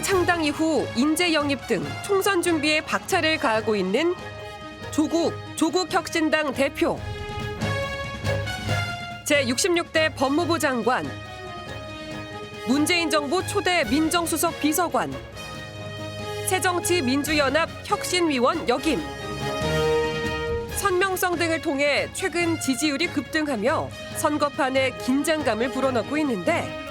창당 이후 인재 영입 등 총선 준비에 박차를 가하고 있는 조국혁신당 대표. 제66대 법무부 장관, 문재인 정부 초대 민정수석 비서관, 새정치민주연합 혁신위원 역임. 선명성 등을 통해 최근 지지율이 급등하며 선거판에 긴장감을 불어넣고 있는데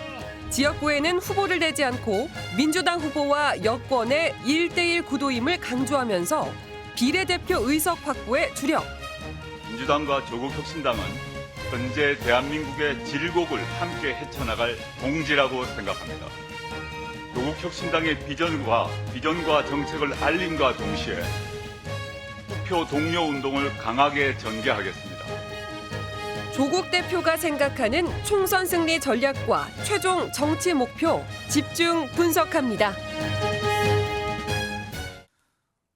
지역구에는 후보를 내지 않고 민주당 후보와 여권의 1대1 구도임을 강조하면서 비례대표 의석 확보에 주력. 민주당과 조국혁신당은 현재 대한민국의 질곡을 함께 헤쳐나갈 동지라고 생각합니다. 조국혁신당의 비전과 정책을 알림과 동시에 투표 동료 운동을 강하게 전개하겠습니다. 조국 대표가 생각하는 총선 승리 전략과 최종 정치 목표 집중 분석합니다.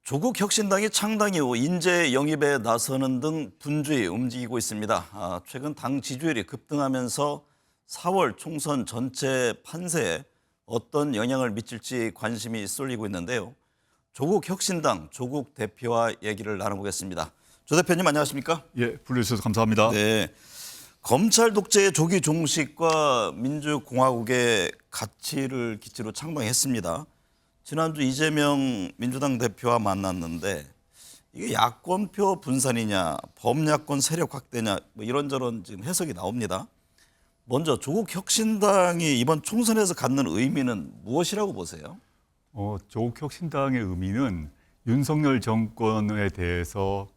조국혁신당이 창당 이후 인재 영입에 나서는 등 분주히 움직이고 있습니다. 최근 당 지지율이 급등하면서 4월 총선 전체 판세에 어떤 영향을 미칠지 관심이 쏠리고 있는데요. 조국혁신당 조국 대표와 얘기를 나눠보겠습니다. 조 대표님 안녕하십니까? 예, 불러주셔서 감사합니다. 네, 검찰 독재의 조기 종식과 민주공화국의 가치를 기치로 창당했습니다. 지난주 이재명 민주당 대표와 만났는데 이게 야권표 분산이냐 범야권 세력 확대냐 뭐 이런저런 지금 해석이 나옵니다. 먼저 조국혁신당이 이번 총선에서 갖는 의미는 무엇이라고 보세요? 조국혁신당의 의미는 윤석열 정권에 대해서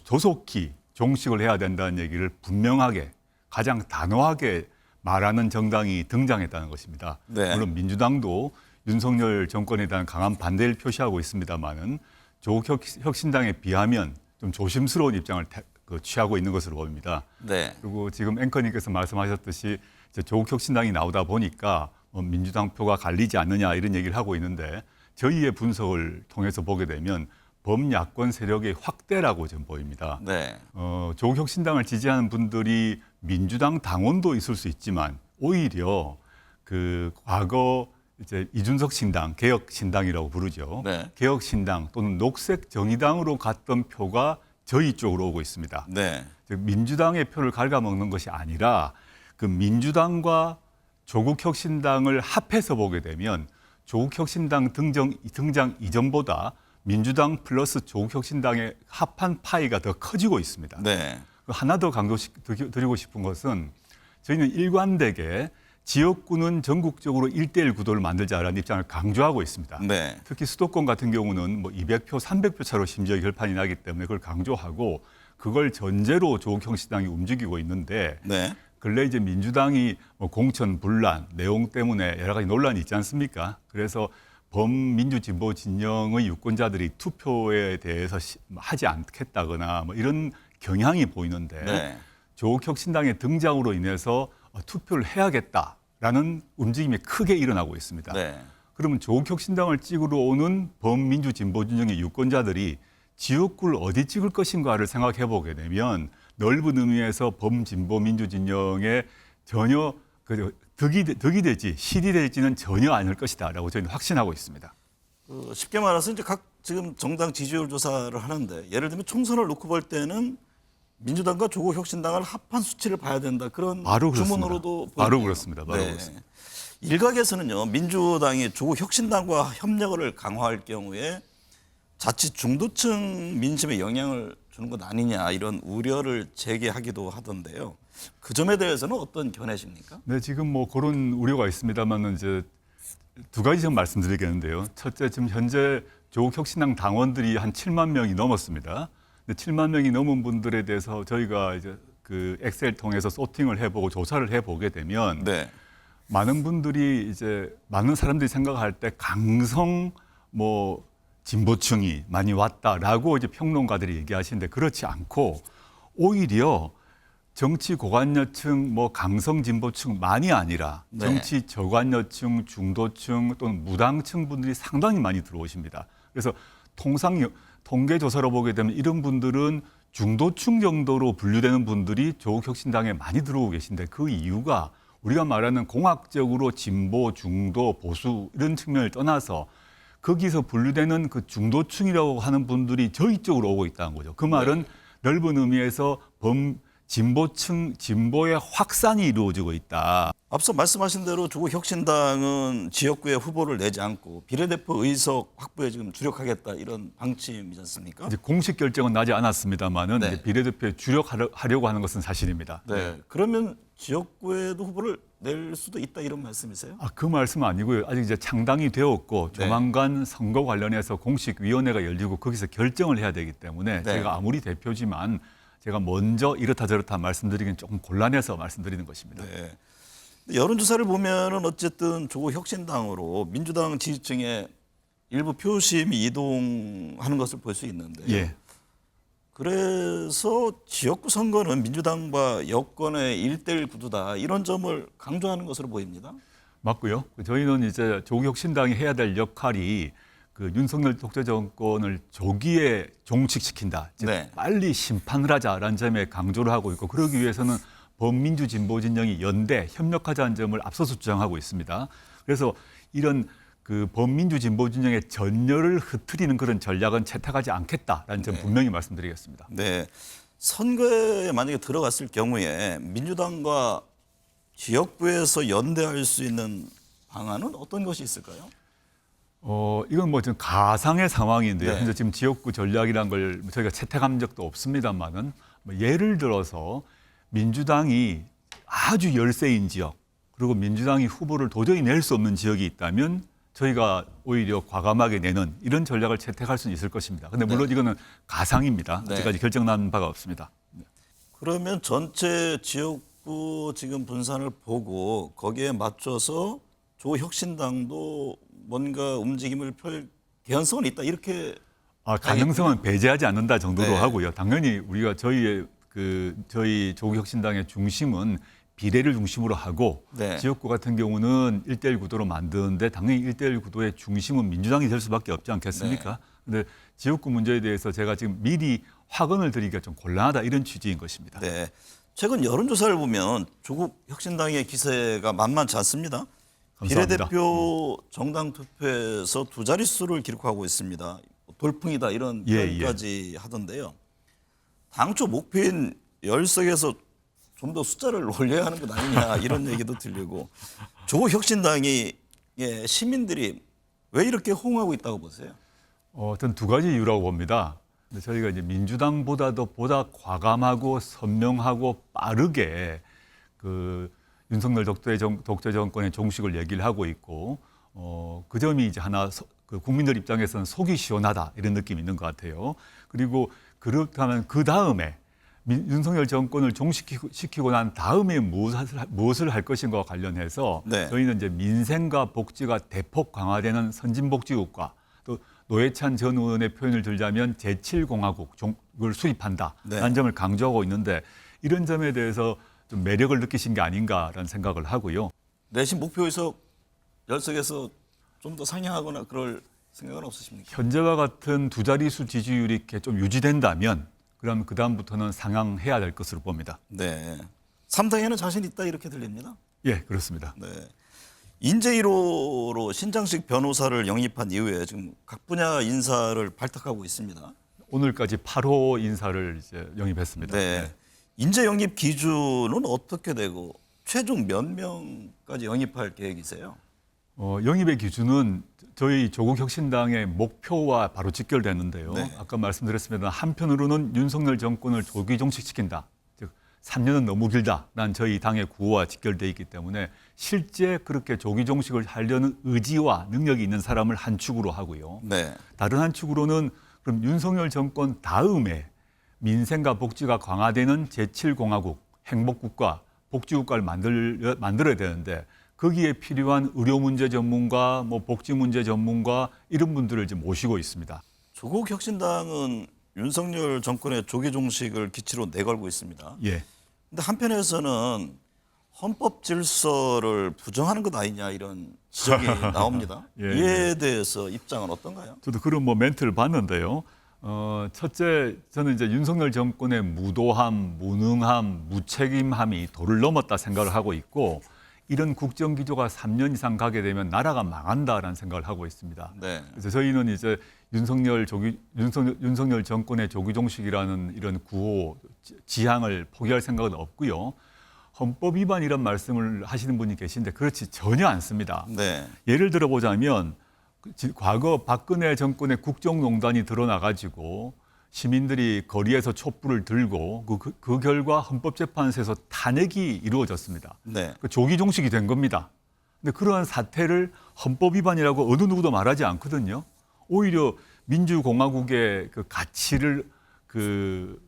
조속히 종식을 해야 된다는 얘기를 분명하게 가장 단호하게 말하는 정당이 등장했다는 것입니다. 네. 물론 민주당도 윤석열 정권에 대한 강한 반대를 표시하고 있습니다만은 조국혁신당에 비하면 좀 조심스러운 입장을 취하고 있는 것으로 보입니다. 네. 그리고 지금 앵커님께서 말씀하셨듯이 이제 조국혁신당이 나오다 보니까 민주당 표가 갈리지 않느냐 이런 얘기를 하고 있는데 저희의 분석을 통해서 보게 되면 범야권 세력의 확대라고 좀 보입니다. 네. 조국혁신당을 지지하는 분들이 민주당 당원도 있을 수 있지만 오히려 그 과거 이제 이준석 신당, 개혁신당이라고 부르죠. 네. 개혁신당 또는 녹색정의당으로 갔던 표가 저희 쪽으로 오고 있습니다. 네. 즉 민주당의 표를 갉아먹는 것이 아니라 그 민주당과 조국혁신당을 합해서 보게 되면 조국혁신당 등장 이전보다 민주당 플러스 조국혁신당의 합한 파이가 더 커지고 있습니다. 네. 하나 더 강조드리고 싶은 것은 저희는 일관되게 지역구는 전국적으로 1대1 구도를 만들자라는 입장을 강조하고 있습니다. 네. 특히 수도권 같은 경우는 뭐 200표, 300표 차로 심지어 결판이 나기 때문에 그걸 강조하고 그걸 전제로 조국혁신당이 움직이고 있는데 네. 근래 이제 민주당이 공천 분란 내용 때문에 여러 가지 논란이 있지 않습니까? 그래서 범민주진보 진영의 유권자들이 투표에 대해서 하지 않겠다거나 뭐 이런 경향이 보이는데 네. 조국혁신당의 등장으로 인해서 투표를 해야겠다라는 움직임이 크게 일어나고 있습니다. 네. 그러면 조국혁신당을 찍으러 오는 범민주진보 진영의 유권자들이 지역구를 어디 찍을 것인가를 생각해 보게 되면 넓은 의미에서 범진보 민주 진영에 전혀 득이 될지 실이 될지는 전혀 아닐 것이다라고 저희는 확신하고 있습니다. 쉽게 말해서 이제 각 지금 정당 지지율 조사를 하는데 예를 들면 총선을 놓고 볼 때는 민주당과 조국혁신당을 합한 수치를 봐야 된다 그런 바로 주문으로도 바로 보이네요. 그렇습니다. 바로 네. 그렇습니다. 일각에서는요 민주당이 조국혁신당과 협력을 강화할 경우에 자칫 중도층 민심에 영향을 주는 것 아니냐 이런 우려를 제기하기도 하던데요. 그 점에 대해서는 어떤 견해십니까? 네, 지금 뭐 그런 우려가 있습니다만은 이제 두 가지 좀 말씀드리겠는데요. 첫째, 지금 현재 조국혁신당 당원들이 한 7만 명이 넘었습니다. 근데 7만 명이 넘은 분들에 대해서 저희가 이제 그 엑셀 통해서 소팅을 해보고 조사를 해보게 되면 네. 많은 분들이 이제 많은 사람들이 생각할 때 강성 뭐 진보층이 많이 왔다라고 이제 평론가들이 얘기하시는데 그렇지 않고 오히려 정치 고관여층, 뭐 강성 진보층만이 아니라 네. 정치 저관여층, 중도층 또는 무당층 분들이 상당히 많이 들어오십니다. 그래서 통계 조사로 보게 되면 이런 분들은 중도층 정도로 분류되는 분들이 조국혁신당에 많이 들어오고 계신데 그 이유가 우리가 말하는 공학적으로 진보, 중도, 보수 이런 측면을 떠나서 거기서 분류되는 그 중도층이라고 하는 분들이 저희 쪽으로 오고 있다는 거죠. 그 말은 넓은 의미에서 진보층, 진보의 확산이 이루어지고 있다. 앞서 말씀하신 대로 조국 혁신당은 지역구에 후보를 내지 않고 비례대표 의석 확보에 지금 주력하겠다 이런 방침이지 않습니까? 이제 공식 결정은 나지 않았습니다만은 네. 이제 비례대표에 주력하려고 하는 것은 사실입니다. 네. 그러면 지역구에도 후보를 낼 수도 있다 이런 말씀이세요? 그 말씀은 아니고요. 아직 이제 창당이 되었고 네. 조만간 선거 관련해서 공식 위원회가 열리고 거기서 결정을 해야 되기 때문에 네. 제가 아무리 대표지만 제가 먼저 이렇다 저렇다 말씀드리기는 조금 곤란해서 말씀드리는 것입니다. 네. 여론조사를 보면은 어쨌든 조국 혁신당으로 민주당 지지층의 일부 표심이 이동하는 것을 볼 수 있는데. 예. 그래서 지역구 선거는 민주당과 여권의 1대1 구도다 이런 점을 강조하는 것으로 보입니다. 맞고요. 저희는 이제 조국 혁신당이 해야 될 역할이 그 윤석열 독재 정권을 조기에 종식시킨다. 즉 네. 빨리 심판을 하자라는 점에 강조를 하고 있고 그러기 위해서는 범민주 진보 진영이 연대 협력하자는 점을 앞서서 주장하고 있습니다. 그래서 이런 그 범민주 진보 진영의 전열을 흩트리는 그런 전략은 채택하지 않겠다라는 점 분명히 말씀드리겠습니다. 네. 선거에 만약에 들어갔을 경우에 민주당과 지역구에서 연대할 수 있는 방안은 어떤 것이 있을까요? 이건 뭐 지금 가상의 상황인데요. 네. 현재 지금 지역구 전략이란 걸 저희가 채택한 적도 없습니다만은 뭐 예를 들어서 민주당이 아주 열세인 지역 그리고 민주당이 후보를 도저히 낼 수 없는 지역이 있다면 저희가 오히려 과감하게 내는 이런 전략을 채택할 수는 있을 것입니다. 그런데 물론 이거는 가상입니다. 네. 아직까지 결정난 바가 없습니다. 그러면 전체 지역구 지금 분산을 보고 거기에 맞춰서 조혁신당도 뭔가 움직임을 펼 개연성은 있다 이렇게 가능성은 배제하지 않는다 정도로 네. 하고요. 당연히 우리가 저희 조국혁신당의 중심은 비례를 중심으로 하고 네. 지역구 같은 경우는 1대1 구도로 만드는데 당연히 1대1 구도의 중심은 민주당이 될 수밖에 없지 않겠습니까? 그런데 지역구 문제에 대해서 제가 지금 미리 확언을 드리기가 좀 곤란하다 이런 취지인 것입니다. 네. 최근 여론조사를 보면 조국 혁신당의 기세가 만만치 않습니다. 감사합니다. 비례대표 정당 투표에서 두 자릿수를 기록하고 있습니다. 돌풍이다 이런 예, 표현까지 하던데요. 당초 목표인 10석에서 좀 더 숫자를 올려야 하는 것 아니냐 이런 얘기도 들리고 조국 혁신당이 시민들이 왜 이렇게 호응하고 있다고 보세요? 저는 두 가지 이유라고 봅니다. 근데 저희가 이제 민주당보다도 보다 과감하고 선명하고 빠르게 그 윤석열 독재 정권의 종식을 얘기를 하고 있고 그 점이 이제 하나 그 국민들 입장에서는 속이 시원하다 이런 느낌이 있는 것 같아요. 그리고 그렇다면 그 다음에 윤석열 정권을 종식시키고 난 다음에 무엇을 할 것인가와 관련해서 네. 저희는 이제 민생과 복지가 대폭 강화되는 선진복지국가 또 노회찬 전 의원의 표현을 들자면 제7공화국을 수립한다라는 네. 점을 강조하고 있는데 이런 점에 대해서 좀 매력을 느끼신 게 아닌가라는 생각을 하고요. 내신 목표에서 10석에서 좀 더 상향하거나 그럴 생각은 없으십니까? 현재와 같은 두 자릿수 지지율이 이렇게 좀 유지된다면 그럼 그다음부터는 상향해야 될 것으로 봅니다. 네. 3당에는 자신 있다 이렇게 들립니다. 예, 그렇습니다. 네. 인재 1호로 신장식 변호사를 영입한 이후에 지금 각 분야 인사를 발탁하고 있습니다. 오늘까지 8호 인사를 이제 영입했습니다. 네. 인재 영입 기준은 어떻게 되고 최종 몇 명까지 영입할 계획이세요? 영입의 기준은 저희 조국혁신당의 목표와 바로 직결되는데요. 네. 아까 말씀드렸습니다. 한편으로는 윤석열 정권을 조기 종식시킨다. 즉 3년은 너무 길다라는 저희 당의 구호와 직결돼 있기 때문에 실제 그렇게 조기 종식을 하려는 의지와 능력이 있는 사람을 한 축으로 하고요. 네. 다른 한 축으로는 그럼 윤석열 정권 다음에 민생과 복지가 강화되는 제7공화국, 행복국가, 복지국가를 만들어야 되는데 거기에 필요한 의료 문제 전문가, 복지 문제 전문가 이런 분들을 이제 모시고 있습니다. 조국 혁신당은 윤석열 정권의 조기 종식을 기치로 내걸고 있습니다. 예. 근데 한편에서는 헌법 질서를 부정하는 것 아니냐 이런 지적이 나옵니다. 예, 이에 대해서 입장은 어떤가요? 저도 그런 멘트를 봤는데요. 첫째, 저는 이제 윤석열 정권의 무도함, 무능함, 무책임함이 도를 넘었다 생각을 하고 있고 이런 국정 기조가 3년 이상 가게 되면 나라가 망한다라는 생각을 하고 있습니다. 네. 그래서 저희는 이제 윤석열 정권의 조기종식이라는 이런 구호 지향을 포기할 생각은 없고요. 헌법 위반 이런 말씀을 하시는 분이 계신데 그렇지 전혀 않습니다. 네. 예를 들어보자면 과거 박근혜 정권의 국정농단이 드러나가지고 시민들이 거리에서 촛불을 들고 그 결과 헌법재판소에서 탄핵이 이루어졌습니다. 네. 그 조기 종식이 된 겁니다. 근데 그러한 사태를 헌법 위반이라고 어느 누구도 말하지 않거든요. 오히려 민주공화국의 그 가치를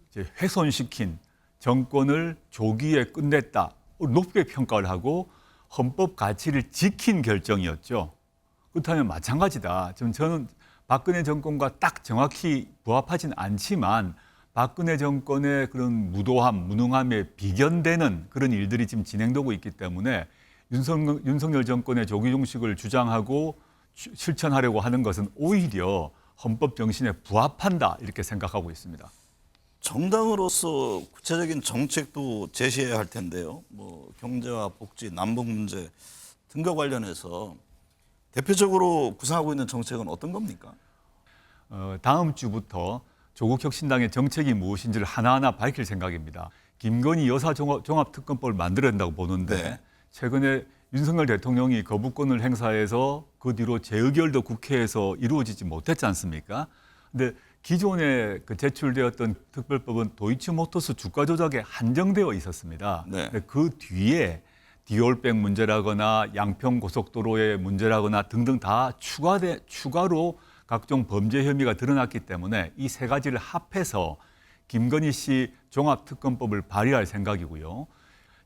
이제 훼손시킨 정권을 조기에 끝냈다. 높게 평가를 하고 헌법 가치를 지킨 결정이었죠. 그렇다면 마찬가지다. 저는 박근혜 정권과 딱 정확히 부합하진 않지만 박근혜 정권의 그런 무도함, 무능함에 비견되는 그런 일들이 지금 진행되고 있기 때문에 윤석열 정권의 조기 종식을 주장하고 실천하려고 하는 것은 오히려 헌법 정신에 부합한다 이렇게 생각하고 있습니다. 정당으로서 구체적인 정책도 제시해야 할 텐데요. 뭐 경제와 복지, 남북 문제 등과 관련해서 대표적으로 구상하고 있는 정책은 어떤 겁니까? 다음 주부터 조국 혁신당의 정책이 무엇인지를 하나하나 밝힐 생각입니다. 김건희 여사 종합특검법을 만들어야 된다고 보는데 네. 최근에 윤석열 대통령이 거부권을 행사해서 그 뒤로 재의결도 국회에서 이루어지지 못했지 않습니까? 근데 기존에 제출되었던 특별법은 도이치모터스 주가 조작에 한정되어 있었습니다. 네. 근데 그 뒤에 디올백 문제라거나 양평 고속도로의 문제라거나 등등 다 추가로 각종 범죄 혐의가 드러났기 때문에 이 세 가지를 합해서 김건희 씨 종합특검법을 발의할 생각이고요.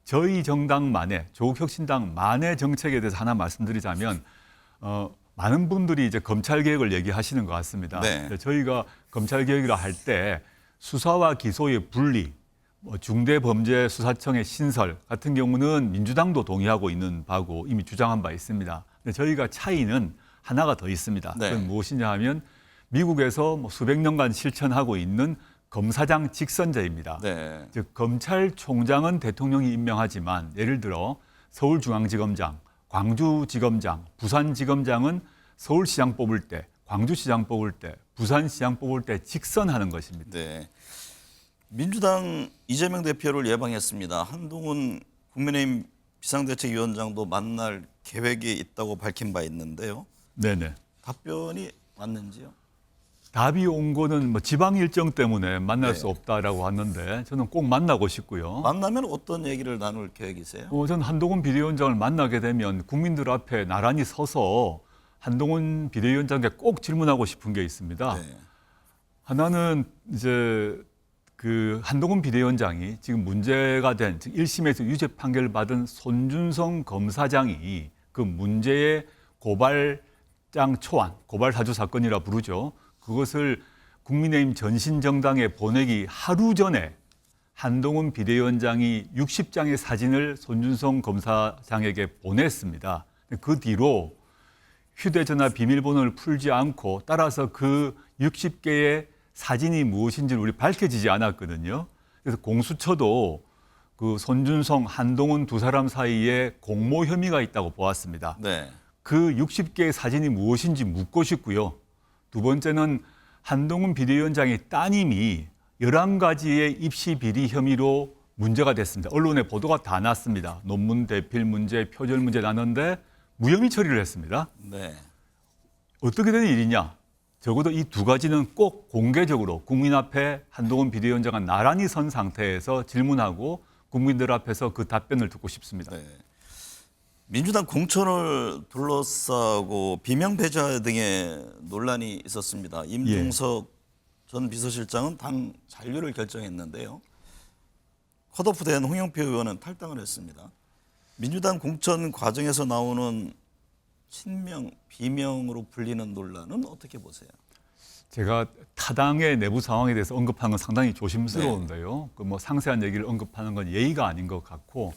저희 정당만의 조국혁신당만의 정책에 대해서 하나 말씀드리자면 많은 분들이 이제 검찰 개혁을 얘기하시는 것 같습니다. 네. 저희가 검찰 개혁이라 할 때 수사와 기소의 분리, 중대범죄수사청의 신설 같은 경우는 민주당도 동의하고 있는 바고 이미 주장한 바 있습니다. 근데 저희가 차이는 하나가 더 있습니다. 네. 그건 무엇이냐 하면 미국에서 수백 년간 실천하고 있는 검사장 직선제입니다. 네. 즉 검찰총장은 대통령이 임명하지만 예를 들어 서울중앙지검장, 광주지검장, 부산지검장은 서울시장 뽑을 때, 광주시장 뽑을 때, 부산시장 뽑을 때 직선하는 것입니다. 네. 민주당 이재명 대표를 예방했습니다. 한동훈 국민의힘 비상대책위원장도 만날 계획이 있다고 밝힌 바 있는데요. 네네. 답변이 왔는지요? 답이 온 거는 지방 일정 때문에 만날 네. 수 없다라고 왔는데 저는 꼭 만나고 싶고요. 만나면 어떤 얘기를 나눌 계획이세요? 저는 한동훈 비대위원장을 만나게 되면 국민들 앞에 나란히 서서 한동훈 비대위원장께 꼭 질문하고 싶은 게 있습니다. 네. 하나는 이제 그 한동훈 비대위원장이 지금 문제가 된 1심에서 유죄 판결을 받은 손준성 검사장이 그 문제의 고발장 초안, 고발 사주 사건이라 부르죠. 그것을 국민의힘 전신정당에 보내기 하루 전에 한동훈 비대위원장이 60장의 사진을 손준성 검사장에게 보냈습니다. 그 뒤로 휴대전화 비밀번호를 풀지 않고 따라서 그 60개의 사진이 무엇인지를 우리 밝혀지지 않았거든요. 그래서 공수처도 그 손준성, 한동훈 두 사람 사이에 공모 혐의가 있다고 보았습니다. 네. 그 60개의 사진이 무엇인지 묻고 싶고요. 두 번째는 한동훈 비대위원장의 따님이 11가지의 입시 비리 혐의로 문제가 됐습니다. 언론에 보도가 다 났습니다. 논문 대필 문제, 표절 문제 나는데 무혐의 처리를 했습니다. 네. 어떻게 된 일이냐? 적어도 이 두 가지는 꼭 공개적으로 국민 앞에 한동훈 비대위원장은 나란히 선 상태에서 질문하고 국민들 앞에서 그 답변을 듣고 싶습니다. 네. 민주당 공천을 둘러싸고 비명 배제 등의 논란이 있었습니다. 임종석 전 비서실장은 당 잔류를 결정했는데요. 컷오프된 홍영표 의원은 탈당을 했습니다. 민주당 공천 과정에서 나오는 친명, 비명으로 불리는 논란은 어떻게 보세요? 제가 타당의 내부 상황에 대해서 언급하는 건 상당히 조심스러운데요. 그 상세한 얘기를 언급하는 건 예의가 아닌 것 같고,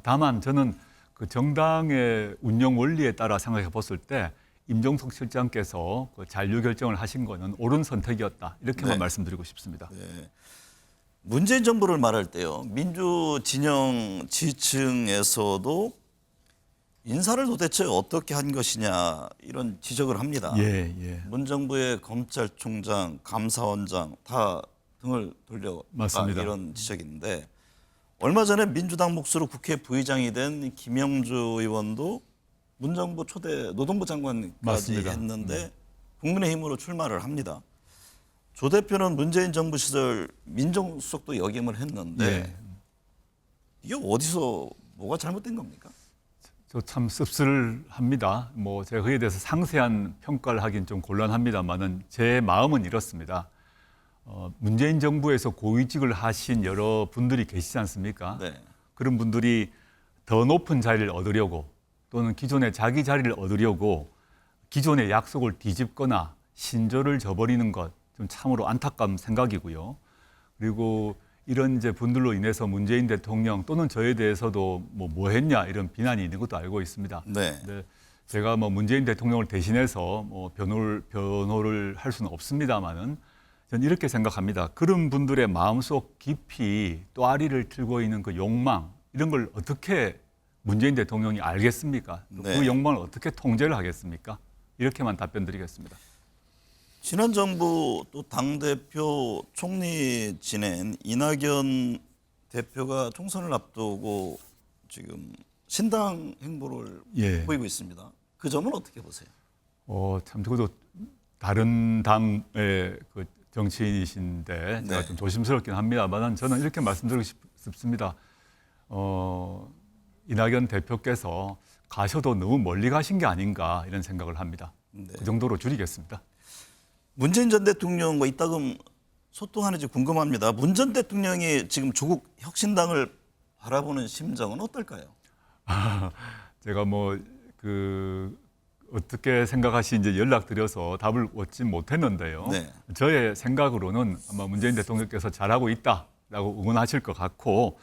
다만 저는 그 정당의 운영 원리에 따라 생각해 봤을 때 임종석 실장께서 그 잔류 결정을 하신 거는 옳은 선택이었다. 이렇게만 네. 말씀드리고 싶습니다. 네. 문재인 정부를 말할 때요. 민주 진영 지층에서도 인사를 도대체 어떻게 한 것이냐 이런 지적을 합니다. 예, 예. 문정부의 검찰총장, 감사원장 다 등을 돌려 맞습니다. 이런 지적인데 얼마 전에 민주당 몫으로 국회 부의장이 된 김영주 의원도 문정부 초대 노동부 장관까지 맞습니다. 했는데 국민의힘으로 출마를 합니다. 조 대표는 문재인 정부 시절 민정수석도 역임을 했는데 예. 이게 어디서 뭐가 잘못된 겁니까? 저 참 씁쓸합니다. 뭐 제가 그에 대해서 상세한 평가를 하긴 좀 곤란합니다만은 제 마음은 이렇습니다. 문재인 정부에서 고위직을 하신 여러 분들이 계시지 않습니까? 네. 그런 분들이 더 높은 자리를 얻으려고 또는 기존의 자기 자리를 얻으려고 기존의 약속을 뒤집거나 신조를 저버리는 것 좀 참으로 안타까운 생각이고요. 그리고 이런 이제 분들로 인해서 문재인 대통령 또는 저에 대해서도 뭐 했냐 이런 비난이 있는 것도 알고 있습니다. 네. 근데 제가 뭐 문재인 대통령을 대신해서 뭐 변호를 할 수는 없습니다만은 저는 이렇게 생각합니다. 그런 분들의 마음속 깊이 또아리를 틀고 있는 그 욕망 이런 걸 어떻게 문재인 대통령이 알겠습니까? 또 네. 그 욕망을 어떻게 통제를 하겠습니까? 이렇게만 답변드리겠습니다. 지난 정부 또 당대표 총리 지낸 이낙연 대표가 총선을 앞두고 지금 신당 행보를 예. 보이고 있습니다. 그 점은 어떻게 보세요? 참 그것도 다른 당의 그 정치인이신데 제가 네. 좀 조심스럽긴 합니다만 저는 이렇게 말씀드리고 싶습니다. 이낙연 대표께서 가셔도 너무 멀리 가신 게 아닌가 이런 생각을 합니다. 네. 그 정도로 줄이겠습니다. 문재인 전 대통령과 이따금 소통하는지 궁금합니다. 문 전 대통령이 지금 조국 혁신당을 바라보는 심정은 어떨까요? 제가 어떻게 생각하시는지 연락드려서 답을 얻지 못했는데요. 네. 저의 생각으로는 아마 문재인 대통령께서 잘하고 있다라고 응원하실 것 같고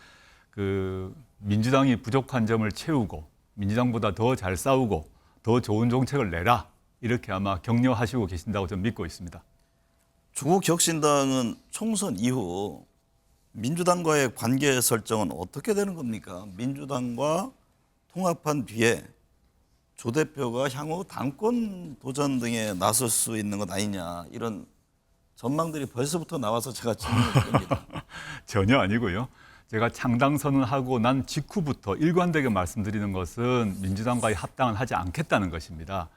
민주당이 부족한 점을 채우고 민주당보다 더 잘 싸우고 더 좋은 정책을 내라 이렇게 아마 격려하시고 계신다고 저는 믿고 있습니다. 조국 혁신당은 총선 이후 민주당과의 관계 설정은 어떻게 되는 겁니까? 민주당과 통합한 뒤에 조 대표가 향후 당권 도전 등에 나설 수 있는 것 아니냐 이런 전망들이 벌써부터 나와서 제가 질문을 드립니다. 전혀 아니고요. 제가 창당 선언하고 난 직후부터 일관되게 말씀드리는 것은 민주당과의 합당은 하지 않겠다는 것입니다.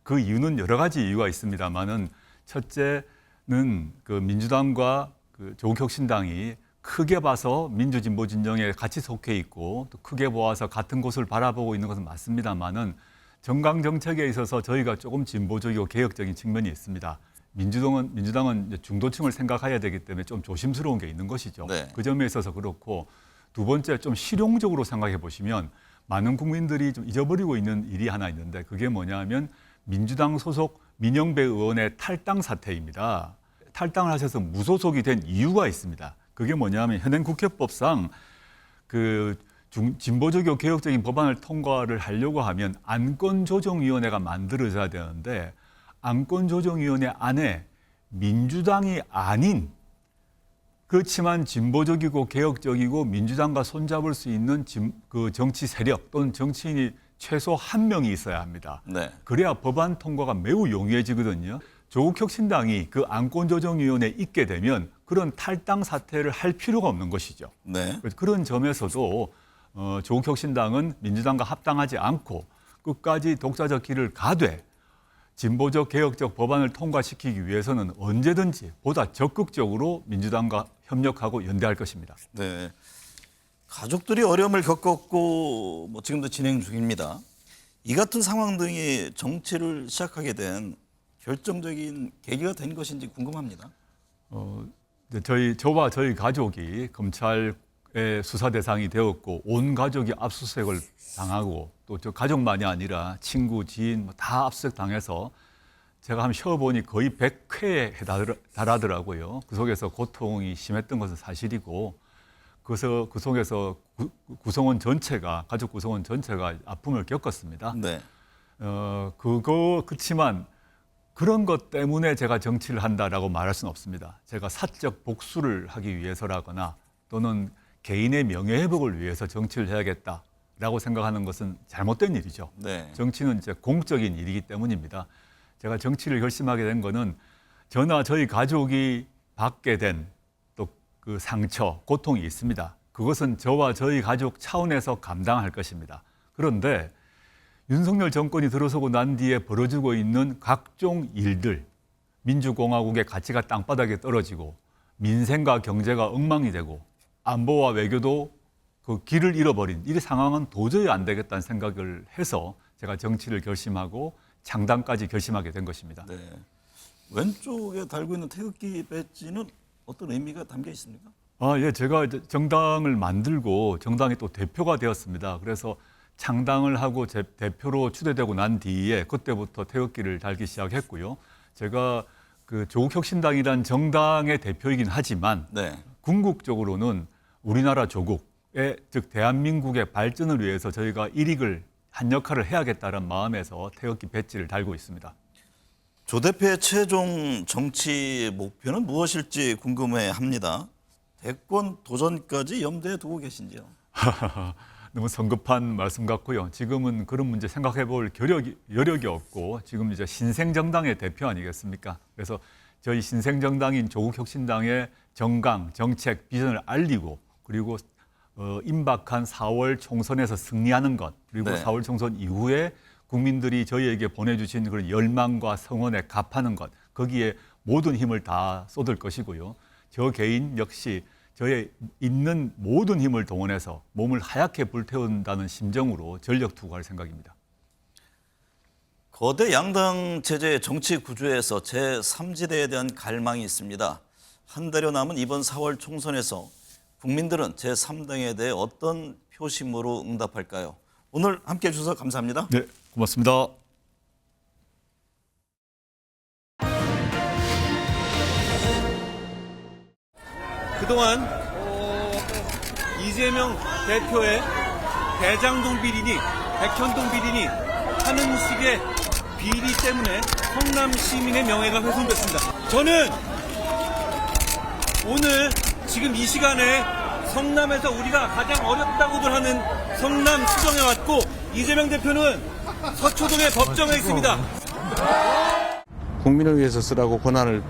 그 이유는 여러 가지 이유가 있습니다만은 첫째는 민주당과 조국 혁신당이 크게 봐서 민주진보 진영에 같이 속해 있고 또 크게 보아서 같은 곳을 바라보고 있는 것은 맞습니다만은 정강 정책에 있어서 저희가 조금 진보적이고 개혁적인 측면이 있습니다. 민주당은 중도층을 생각해야 되기 때문에 좀 조심스러운 게 있는 것이죠. 네. 그 점에 있어서 그렇고 두 번째 좀 실용적으로 생각해 보시면 많은 국민들이 좀 잊어버리고 있는 일이 하나 있는데 그게 뭐냐면 민주당 소속 민영배 의원의 탈당 사태입니다. 탈당을 하셔서 무소속이 된 이유가 있습니다. 그게 뭐냐면 현행 국회법상 진보적이고 개혁적인 법안을 통과를 하려고 하면 안건조정위원회가 만들어져야 되는데 안건조정위원회 안에 민주당이 아닌 그렇지만 진보적이고 개혁적이고 민주당과 손잡을 수 있는 정치 세력 또는 정치인이 최소 한 명이 있어야 합니다. 네. 그래야 법안 통과가 매우 용이해지거든요. 조국 혁신당이 그 안건조정위원회에 있게 되면 그런 탈당 사태를 할 필요가 없는 것이죠. 네. 그런 점에서도 조국 혁신당은 민주당과 합당하지 않고 끝까지 독자적 길을 가되 진보적 개혁적 법안을 통과시키기 위해서는 언제든지 보다 적극적으로 민주당과 협력하고 연대할 것입니다. 네. 가족들이 어려움을 겪었고 지금도 진행 중입니다. 이 같은 상황 등이 정치를 시작하게 된 결정적인 계기가 된 것인지 궁금합니다. 저와 저희 가족이 검찰의 수사 대상이 되었고 온 가족이 압수수색을 당하고 또 저 가족만이 아니라 친구, 지인 다 압수수색 당해서 제가 한번 쉬어보니 거의 100회에 달하더라고요. 그 속에서 고통이 심했던 것은 사실이고 그래서 그 속에서 구성원 전체가 가족 구성원 전체가 아픔을 겪었습니다. 네. 그렇지만 그런 것 때문에 제가 정치를 한다라고 말할 수는 없습니다. 제가 사적 복수를 하기 위해서라거나 또는 개인의 명예회복을 위해서 정치를 해야겠다. 정치라고 생각하는 것은 잘못된 일이죠. 네. 정치는 이제 공적인 일이기 때문입니다. 제가 정치를 결심하게 된 거는 저나 저희 가족이 받게 된 또 그 상처, 고통이 있습니다. 그것은 저와 저희 가족 차원에서 감당할 것입니다. 그런데 윤석열 정권이 들어서고 난 뒤에 벌어지고 있는 각종 일들, 민주공화국의 가치가 땅바닥에 떨어지고 민생과 경제가 엉망이 되고 안보와 외교도 그 길을 잃어버린 이 상황은 도저히 안 되겠다는 생각을 해서 제가 정치를 결심하고 창당까지 결심하게 된 것입니다. 네. 왼쪽에 달고 있는 태극기 배지는 어떤 의미가 담겨 있습니까? 예, 제가 이제 정당을 만들고 정당의 또 대표가 되었습니다. 그래서 창당을 하고 제 대표로 추대되고 난 뒤에 그때부터 태극기를 달기 시작했고요. 제가 그 조국혁신당이란 정당의 대표이긴 하지만 네. 궁극적으로는 우리나라 조국의 즉 대한민국의 발전을 위해서 저희가 일익을 한 역할을 해야겠다는 마음에서 태극기 배지를 달고 있습니다. 조 대표의 최종 정치 목표는 무엇일지 궁금해합니다. 대권 도전까지 염두에 두고 계신지요? 너무 성급한 말씀 같고요. 지금은 그런 문제 생각해 볼 여력이 없고 지금 이제 신생정당의 대표 아니겠습니까? 그래서 저희 신생정당인 조국혁신당의 정강, 정책, 비전을 알리고 그리고 임박한 4월 총선에서 승리하는 것 그리고 네. 4월 총선 이후에 국민들이 저희에게 보내주신 그런 열망과 성원에 갚하는 것 거기에 모든 힘을 다 쏟을 것이고요. 저 개인 역시 저의 있는 모든 힘을 동원해서 몸을 하얗게 불태운다는 심정으로 전력 투구할 생각입니다. 거대 양당 체제의 정치 구조에서 제3지대에 대한 갈망이 있습니다. 한 달여 남은 이번 4월 총선에서 국민들은 제3당에 대해 어떤 표심으로 응답할까요? 오늘 함께해 주셔서 감사합니다. 네, 고맙습니다. 그동안 이재명 대표의 대장동 비리니 백현동 비리니 하는 식의 비리 때문에 성남 시민의 명예가 훼손됐습니다. 저는 오늘 지금 이 시간에 성남에서 우리가 가장 어렵다고들 하는 성남시정에 왔고 이재명 대표는 서초동의 법정에 있습니다. 국민을 위해서 쓰라고 권한을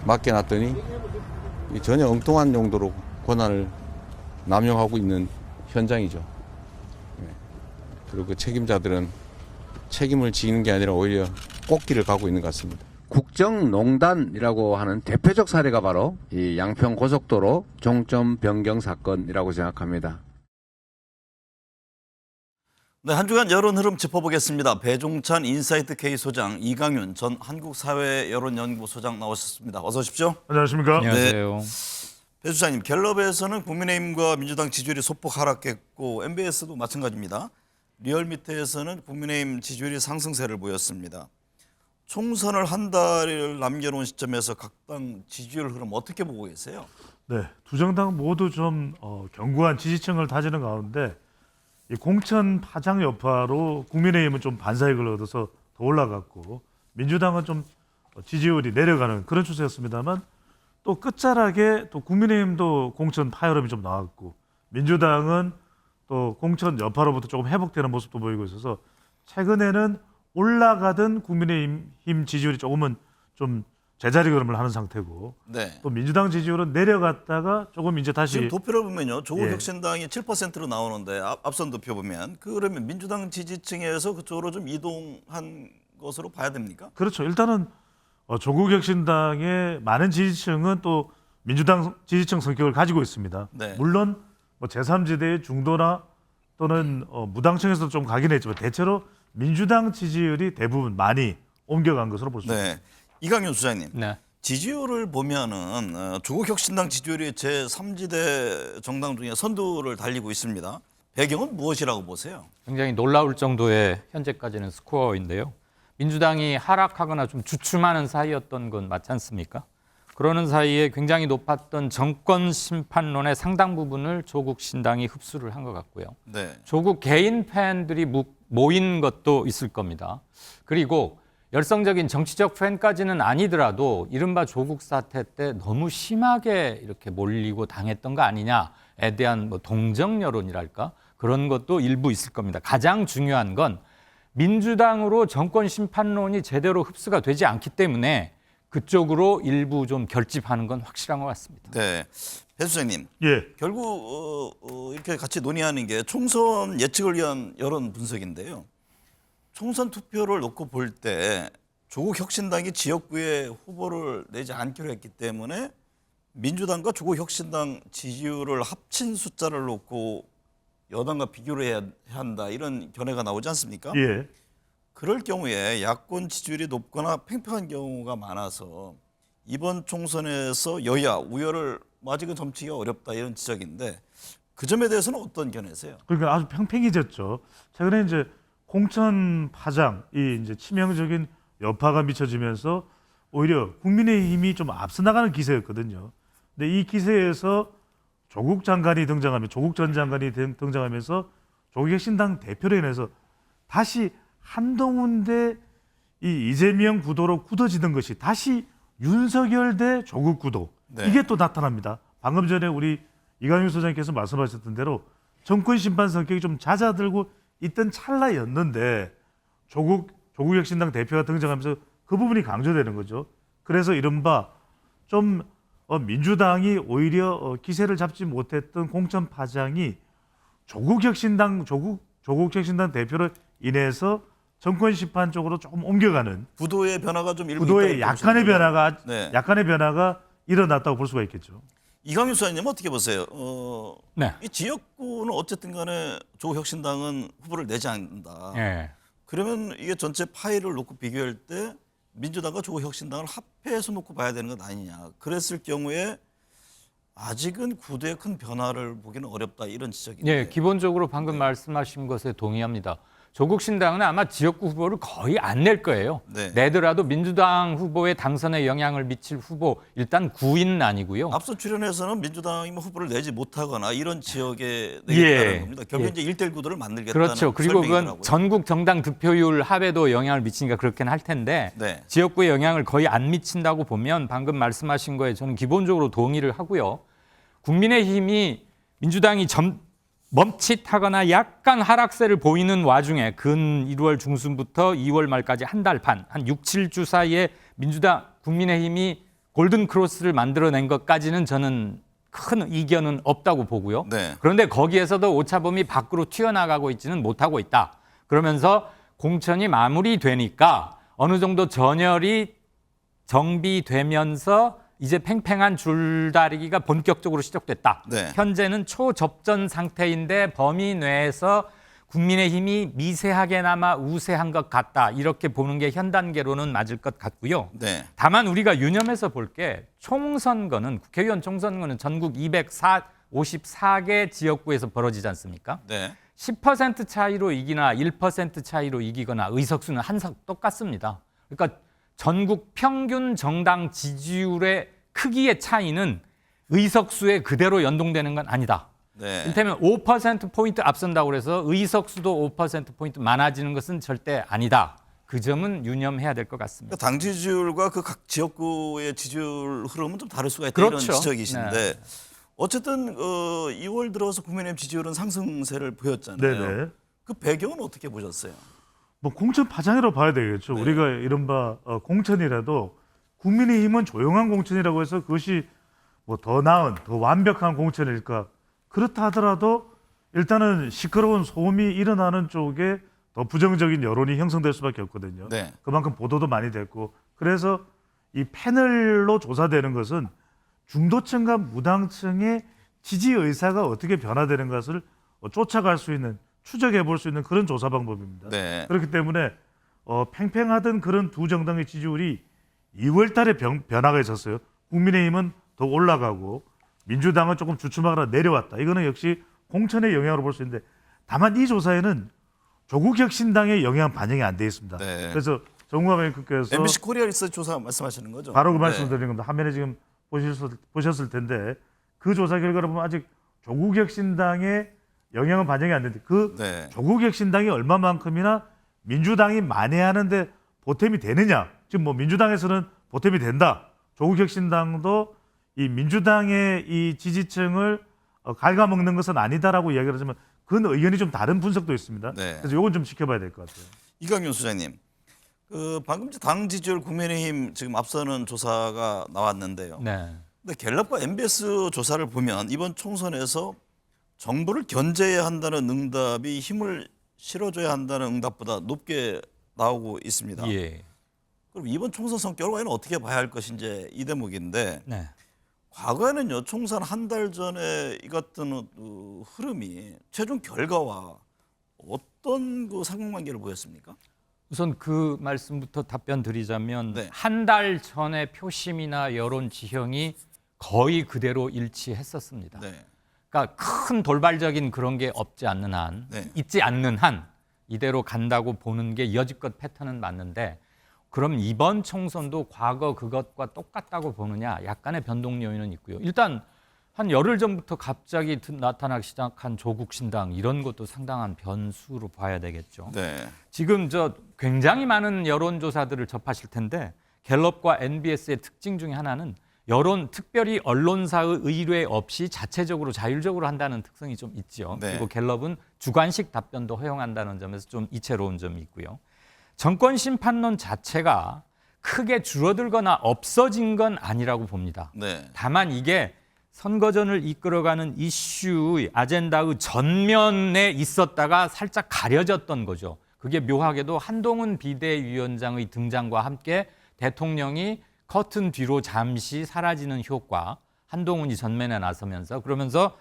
맡겨놨더니 전혀 엉뚱한 용도로 권한을 남용하고 있는 현장이죠. 그리고 그 책임자들은 책임을 지는 게 아니라 오히려 꽃길을 가고 있는 것 같습니다. 국정농단이라고 하는 대표적 사례가 바로 이 양평 고속도로 종점 변경 사건이라고 생각합니다. 네, 한 주간 여론 흐름 짚어보겠습니다. 배종찬 인사이트 K 소장, 이강윤 전 한국사회여론연구소장 나오셨습니다. 어서 오십시오. 안녕하십니까? 안녕하세요. 배 소장님, 갤럽에서는 국민의힘과 민주당 지지율이 소폭 하락했고 MBS도 마찬가지입니다. 리얼미터에서는 국민의힘 지지율이 상승세를 보였습니다. 총선을 한 달을 남겨놓은 시점에서 각 당 지지율 흐름 어떻게 보고 계세요? 네, 두 정당 모두 좀 견고한 지지층을 다지는 가운데 이 공천 파장 여파로 국민의힘은 좀 반사익을 얻어서 더 올라갔고 민주당은 좀 지지율이 내려가는 그런 추세였습니다만 또 끝자락에 또 국민의힘도 공천 파열음이 좀 나왔고 민주당은 또 공천 여파로부터 조금 회복되는 모습도 보이고 있어서 최근에는 올라가던 국민의힘 지지율이 조금은 좀 제자리 걸음을 하는 상태고 네. 또 민주당 지지율은 내려갔다가 조금 이제 다시 지금 도표를 보면요, 조국혁신당이 7%로 나오는데 앞선 도표 보면 그러면 민주당 지지층에서 그쪽으로 좀 이동한 것으로 봐야 됩니까? 그렇죠. 일단은 조국혁신당의 많은 지지층은 또 민주당 지지층 성격을 가지고 있습니다. 네. 물론 뭐 제3지대의 중도나 또는 무당층에서도 좀 가긴 했지만 대체로 민주당 지지율이 대부분 많이 옮겨간 것으로 볼 수 있습니다. 네. 이강윤 소장님, 네. 지지율을 보면은 조국혁신당 지지율이 제3지대 정당 중에 선두를 달리고 있습니다. 배경은 무엇이라고 보세요? 굉장히 놀라울 정도의 현재까지는 스코어인데요. 민주당이 하락하거나 좀 주춤하는 사이였던 건 맞지 않습니까? 그러는 사이에 굉장히 높았던 정권 심판론의 상당 부분을 조국 신당이 흡수를 한 것 같고요. 네. 조국 개인 팬들이 모인 것도 있을 겁니다. 그리고 열성적인 정치적 팬까지는 아니더라도 이른바 조국 사태 때 너무 심하게 이렇게 몰리고 당했던 거 아니냐에 대한 뭐 동정 여론이랄까 그런 것도 일부 있을 겁니다. 가장 중요한 건 민주당으로 정권 심판론이 제대로 흡수가 되지 않기 때문에 그쪽으로 일부 좀 결집하는 건 확실한 것 같습니다. 네, 배 수장님. 예. 결국 이렇게 같이 논의하는 게 총선 예측을 위한 여론 분석인데요. 총선 투표를 놓고 볼 때 조국 혁신당이 지역구에 후보를 내지 않기로 했기 때문에 민주당과 조국 혁신당 지지율을 합친 숫자를 놓고 여당과 비교를 해야 한다 이런 견해가 나오지 않습니까? 예. 그럴 경우에 야권 지지율이 높거나 팽팽한 경우가 많아서 이번 총선에서 여야 우열을 아직은 점치기가 어렵다 이런 지적인데 그 점에 대해서는 어떤 견해세요? 그러니까 아주 팽팽해졌죠. 최근에 이제 공천 파장이 이제 치명적인 여파가 미쳐지면서 오히려 국민의힘이 좀 앞서 나가는 기세였거든요. 근데 이 기세에서 조국 장관이 등장하면 조국 전 장관이 등장하면서 조국 혁신당 대표로 인해서 다시 한동훈 대 이 이재명 구도로 굳어지던 것이 다시 윤석열 대 조국 구도 네. 이게 또 나타납니다. 방금 전에 우리 이강윤 소장님께서 말씀하셨던 대로 정권 심판 성격이 좀 잦아들고 있던 찰나였는데 조국 혁신당 대표가 등장하면서 그 부분이 강조되는 거죠. 그래서 이른바 좀 민주당이 오히려 기세를 잡지 못했던 공천 파장이 조국 혁신당 대표로 인해서 정권 심판 쪽으로 조금 옮겨가는 구도의 변화가 좀 일부 구도의 있다고 약간의 보시는군요. 변화가 네. 약간의 변화가 일어났다고 볼 수가 있겠죠. 이강윤 수사님 어떻게 보세요? 네. 이 지역구는 어쨌든 간에 조국 혁신당은 후보를 내지 않는다. 예. 그러면 이게 전체 파일을 놓고 비교할 때 민주당과 조국 혁신당을 합해서 놓고 봐야 되는 것 아니냐. 그랬을 경우에 아직은 구도에 큰 변화를 보기는 어렵다 이런 지적인데. 예, 기본적으로 방금 말씀하신 것에 동의합니다. 조국 신당은 아마 지역구 후보를 거의 안 낼 거예요. 네. 내더라도 민주당 후보의 당선에 영향을 미칠 후보 일단 구인은 아니고요. 앞서 출연에서는 민주당이 뭐 후보를 내지 못하거나 이런 지역에 예. 내겠다는 겁니다. 결국 예. 이제 1대1 구도를 만들겠다는 그렇죠. 그리고 그건 설명이더라고요. 전국 정당 득표율 합에도 영향을 미치니까 그렇긴 할 텐데 네. 지역구에 영향을 거의 안 미친다고 보면 방금 말씀하신 거에 저는 기본적으로 동의를 하고요. 국민의힘이 민주당이 멈칫하거나 약간 하락세를 보이는 와중에 근 1월 중순부터 2월 말까지 한 달 반, 한 6, 7주 사이에 국민의힘이 골든 크로스를 만들어낸 것까지는 저는 큰 이견은 없다고 보고요. 네. 그런데 거기에서도 오차범위 밖으로 튀어나가고 있지는 못하고 있다. 그러면서 공천이 마무리되니까 어느 정도 전열이 정비되면서 이제 팽팽한 줄다리기가 본격적으로 시작됐다. 네. 현재는 초접전 상태인데 범위 내에서 국민의힘이 미세하게나마 우세한 것 같다. 이렇게 보는 게 현 단계로는 맞을 것 같고요. 네. 다만 우리가 유념해서 볼 게 총선거는 국회의원 총선거는 전국 254개 지역구에서 벌어지지 않습니까? 네. 10% 차이로 이기나 1% 차이로 이기거나 의석수는 항상 똑같습니다. 그러니까 전국 평균 정당 지지율의 크기의 차이는 의석수에 그대로 연동되는 건 아니다. 네. 이를테면 5%포인트 앞선다고 해서 의석수도 5%포인트 많아지는 것은 절대 아니다. 그 점은 유념해야 될 것 같습니다. 그러니까 당 지지율과 그 각 지역구의 지지율 흐름은 좀 다를 수가 있다 그렇죠. 이런 지적이신데 네. 어쨌든 2월 들어서 국민의힘 지지율은 상승세를 보였잖아요. 네네. 그 배경은 어떻게 보셨어요? 뭐 공천 파장이라고 봐야 되겠죠. 네. 우리가 이른바 공천이라도 국민의힘은 조용한 공천이라고 해서 그것이 뭐 더 나은, 더 완벽한 공천일까? 그렇다 하더라도 일단은 시끄러운 소음이 일어나는 쪽에 더 부정적인 여론이 형성될 수밖에 없거든요. 네. 그만큼 보도도 많이 됐고 그래서 이 패널로 조사되는 것은 중도층과 무당층의 지지 의사가 어떻게 변화되는 것을 쫓아갈 수 있는 추적해 볼 수 있는 그런 조사 방법입니다. 네. 그렇기 때문에 팽팽하던 그런 두 정당의 지지율이 2월 달에 변화가 있었어요. 국민의힘은 더 올라가고 민주당은 조금 주춤하거나 내려왔다. 이거는 역시 공천의 영향으로 볼 수 있는데 다만 이 조사에는 조국 혁신당의 영향 반영이 안 돼 있습니다. 네. 그래서 정우화 앵커께서 MBC 코리아 리서치 조사 말씀하시는 거죠? 바로 그 네. 말씀을 드리는 겁니다. 화면에 지금 보셨을 텐데 그 조사 결과를 보면 아직 조국 혁신당의 영향은 반영이 안 되는데 그 네. 조국 혁신당이 얼마만큼이나 민주당이 만회하는데 보탬이 되느냐. 지금 뭐 민주당에서는 보탬이 된다. 조국 혁신당도 이 민주당의 이 지지층을 갉아먹는 것은 아니다라고 이야기를 하지만 그건 의견이 좀 다른 분석도 있습니다. 네. 그래서 이건 좀 지켜봐야 될 것 같아요. 이강윤 소장님, 방금 당 지지율 국민의힘 지금 앞서는 조사가 나왔는데요. 네. 근데 갤럽과 MBS 조사를 보면 이번 총선에서 정부를 견제해야 한다는 응답이 힘을 실어줘야 한다는 응답보다 높게 나오고 있습니다. 예. 그럼 이번 총선 결과에는 어떻게 봐야 할 것인지 이 대목인데 네. 과거에는요 총선 한 달 전에 이 같은 흐름이 최종 결과와 어떤 그 상관관계를 보였습니까? 우선 그 말씀부터 답변 드리자면 네. 한 달 전에 표심이나 여론 지형이 거의 그대로 일치했었습니다. 네. 그러니까 큰 돌발적인 그런 게 없지 않는 한, 네. 있지 않는 한 이대로 간다고 보는 게 여지껏 패턴은 맞는데 그럼 이번 총선도 과거 그것과 똑같다고 보느냐? 약간의 변동 요인은 있고요. 일단 한 열흘 전부터 갑자기 나타나기 시작한 조국 신당 이런 것도 상당한 변수로 봐야 되겠죠. 네. 지금 굉장히 많은 여론조사들을 접하실 텐데 갤럽과 NBS의 특징 중에 하나는 여론, 특별히 언론사의 의뢰 없이 자체적으로 자율적으로 한다는 특성이 좀 있죠. 네. 그리고 갤럽은 주관식 답변도 허용한다는 점에서 좀 이채로운 점이 있고요. 정권 심판론 자체가 크게 줄어들거나 없어진 건 아니라고 봅니다. 네. 다만 이게 선거전을 이끌어가는 이슈의 아젠다의 전면에 있었다가 살짝 가려졌던 거죠. 그게 묘하게도 한동훈 비대위원장의 등장과 함께 대통령이 커튼 뒤로 잠시 사라지는 효과, 한동훈이 전면에 나서면서 그러면서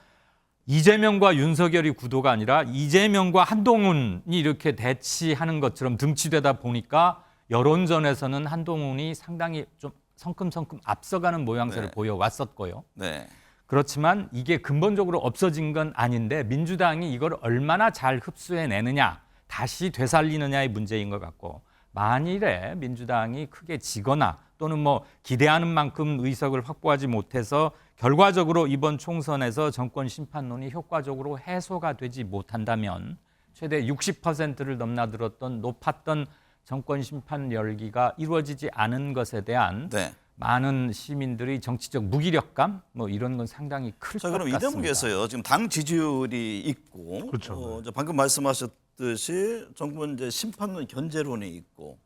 이재명과 윤석열이 구도가 아니라 이재명과 한동훈이 이렇게 대치하는 것처럼 등치되다 보니까 여론전에서는 한동훈이 상당히 좀 성큼성큼 앞서가는 모양새를 네. 보여왔었고요. 네. 그렇지만 이게 근본적으로 없어진 건 아닌데 민주당이 이걸 얼마나 잘 흡수해내느냐, 다시 되살리느냐의 문제인 것 같고 만일에 민주당이 크게 지거나 또는 기대하는 만큼 의석을 확보하지 못해서 결과적으로 이번 총선에서 정권 심판론이 효과적으로 해소가 되지 못한다면 최대 60%를 넘나들었던 높았던 정권 심판 열기가 이루어지지 않은 것에 대한 네. 많은 시민들의 정치적 무기력감 이런 건 상당히 클 것 자, 그럼 이 같습니다. 대목에서요. 지금 당 지지율이 있고, 그렇죠. 이제 방금 말씀하셨듯이 정부 이제 심판론 견제론이 있고,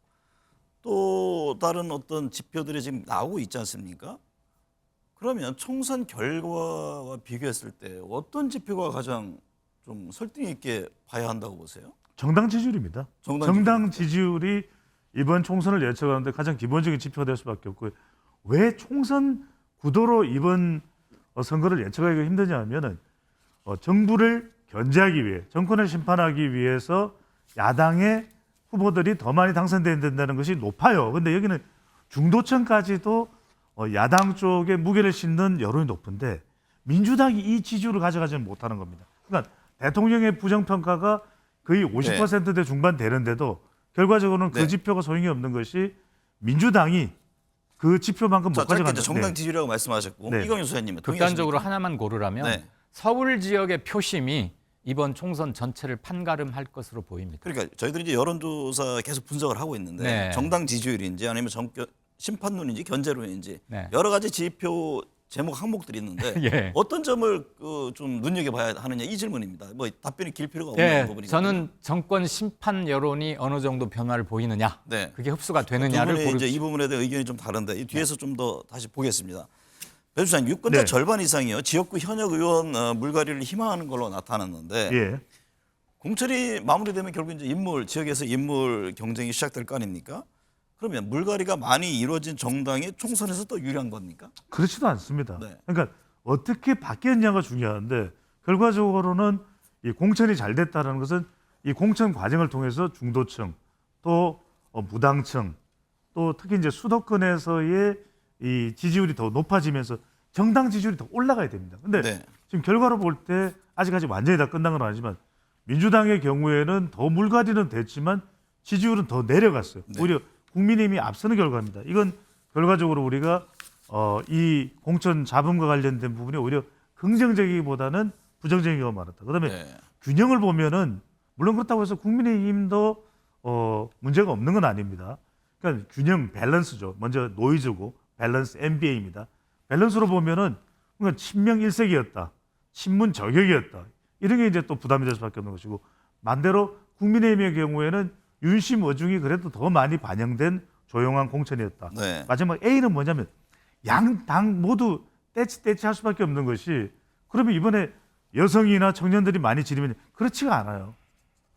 또 다른 어떤 지표들이 지금 나오고 있지 않습니까? 그러면 총선 결과와 비교했을 때 어떤 지표가 가장 좀 설득 있게 봐야 한다고 보세요? 정당 지지율입니다. 정당 지지율이 이번 총선을 예측하는데 가장 기본적인 지표가 될 수밖에 없고요. 왜 총선 구도로 이번 선거를 예측하기가 힘드냐 하면은 정부를 견제하기 위해, 정권을 심판하기 위해서 야당의 후보들이 더 많이 당선돼야 된다는 것이 높아요. 근데 여기는 중도층까지도 야당 쪽에 무게를 싣는 여론이 높은데 민주당이 이 지지율을 가져가지는 못하는 겁니다. 그러니까 대통령의 부정평가가 거의 50%대 중반 되는데도 결과적으로는 그 네. 지표가 소용이 없는 것이 민주당이 그 지표만큼 못 자, 짧게 가져간다. 이제 정당 지지율이라고 말씀하셨고, 네. 이광윤 소장님은 극단적으로 동의하십니까? 하나만 고르라면 네. 서울 지역의 표심이 이번 총선 전체를 판가름할 것으로 보입니다. 그러니까 저희들이 이제 여론조사 계속 분석을 하고 있는데 네. 정당 지지율인지 아니면 심판론인지 견제론인지 네. 여러 가지 지표 제목 항목들이 있는데 예. 어떤 점을 좀 눈여겨봐야 하느냐 이 질문입니다. 답변이 길 필요가 없는 네, 부분이거든요. 저는 정권 심판 여론이 어느 정도 변화를 보이느냐, 네. 그게 흡수가 두 되느냐를 분이 이제 고르. 이 부분에 대한 의견이 좀 다른데 이 뒤에서 좀 더 다시 보겠습니다. 배 주장님, 유권자 네. 절반 이상이요 지역구 현역 의원 물갈이를 희망하는 걸로 나타났는데 예. 공천이 마무리되면 결국 이제 지역에서 인물 경쟁이 시작될 거 아닙니까? 그러면 물갈이가 많이 이루어진 정당이 총선에서 또 유리한 겁니까? 그렇지도 않습니다. 네. 그러니까 어떻게 바뀌었냐가 중요한데 결과적으로는 이 공천이 잘 됐다는 것은 이 공천 과정을 통해서 중도층 또 무당층 또 특히 이제 수도권에서의 이 지지율이 더 높아지면서 정당 지지율이 더 올라가야 됩니다. 근데 네. 지금 결과로 볼 때 아직까지 완전히 다 끝난 건 아니지만 민주당의 경우에는 더 물갈이는 됐지만 지지율은 더 내려갔어요. 네. 오히려 국민의힘이 앞서는 결과입니다. 이건 결과적으로 우리가 이 공천 잡음과 관련된 부분이 오히려 긍정적이기보다는 부정적인 경우가 많았다. 그다음에 네. 균형을 보면은 물론 그렇다고 해서 국민의힘도 문제가 없는 건 아닙니다. 그러니까 균형 밸런스죠. 먼저 노이즈고 밸런스 MBA입니다. 밸런스로 보면은 그러니까 친명 일색이었다, 친문 저격이었다. 이런 게 이제 또 부담이 될 수밖에 없는 것이고 반대로 국민의힘의 경우에는 윤심 어중이 그래도 더 많이 반영된 조용한 공천이었다. 네. 마지막 A는 뭐냐면 양 당 모두 떼치 할 수밖에 없는 것이 그러면 이번에 여성이나 청년들이 많이 지르면 그렇지가 않아요.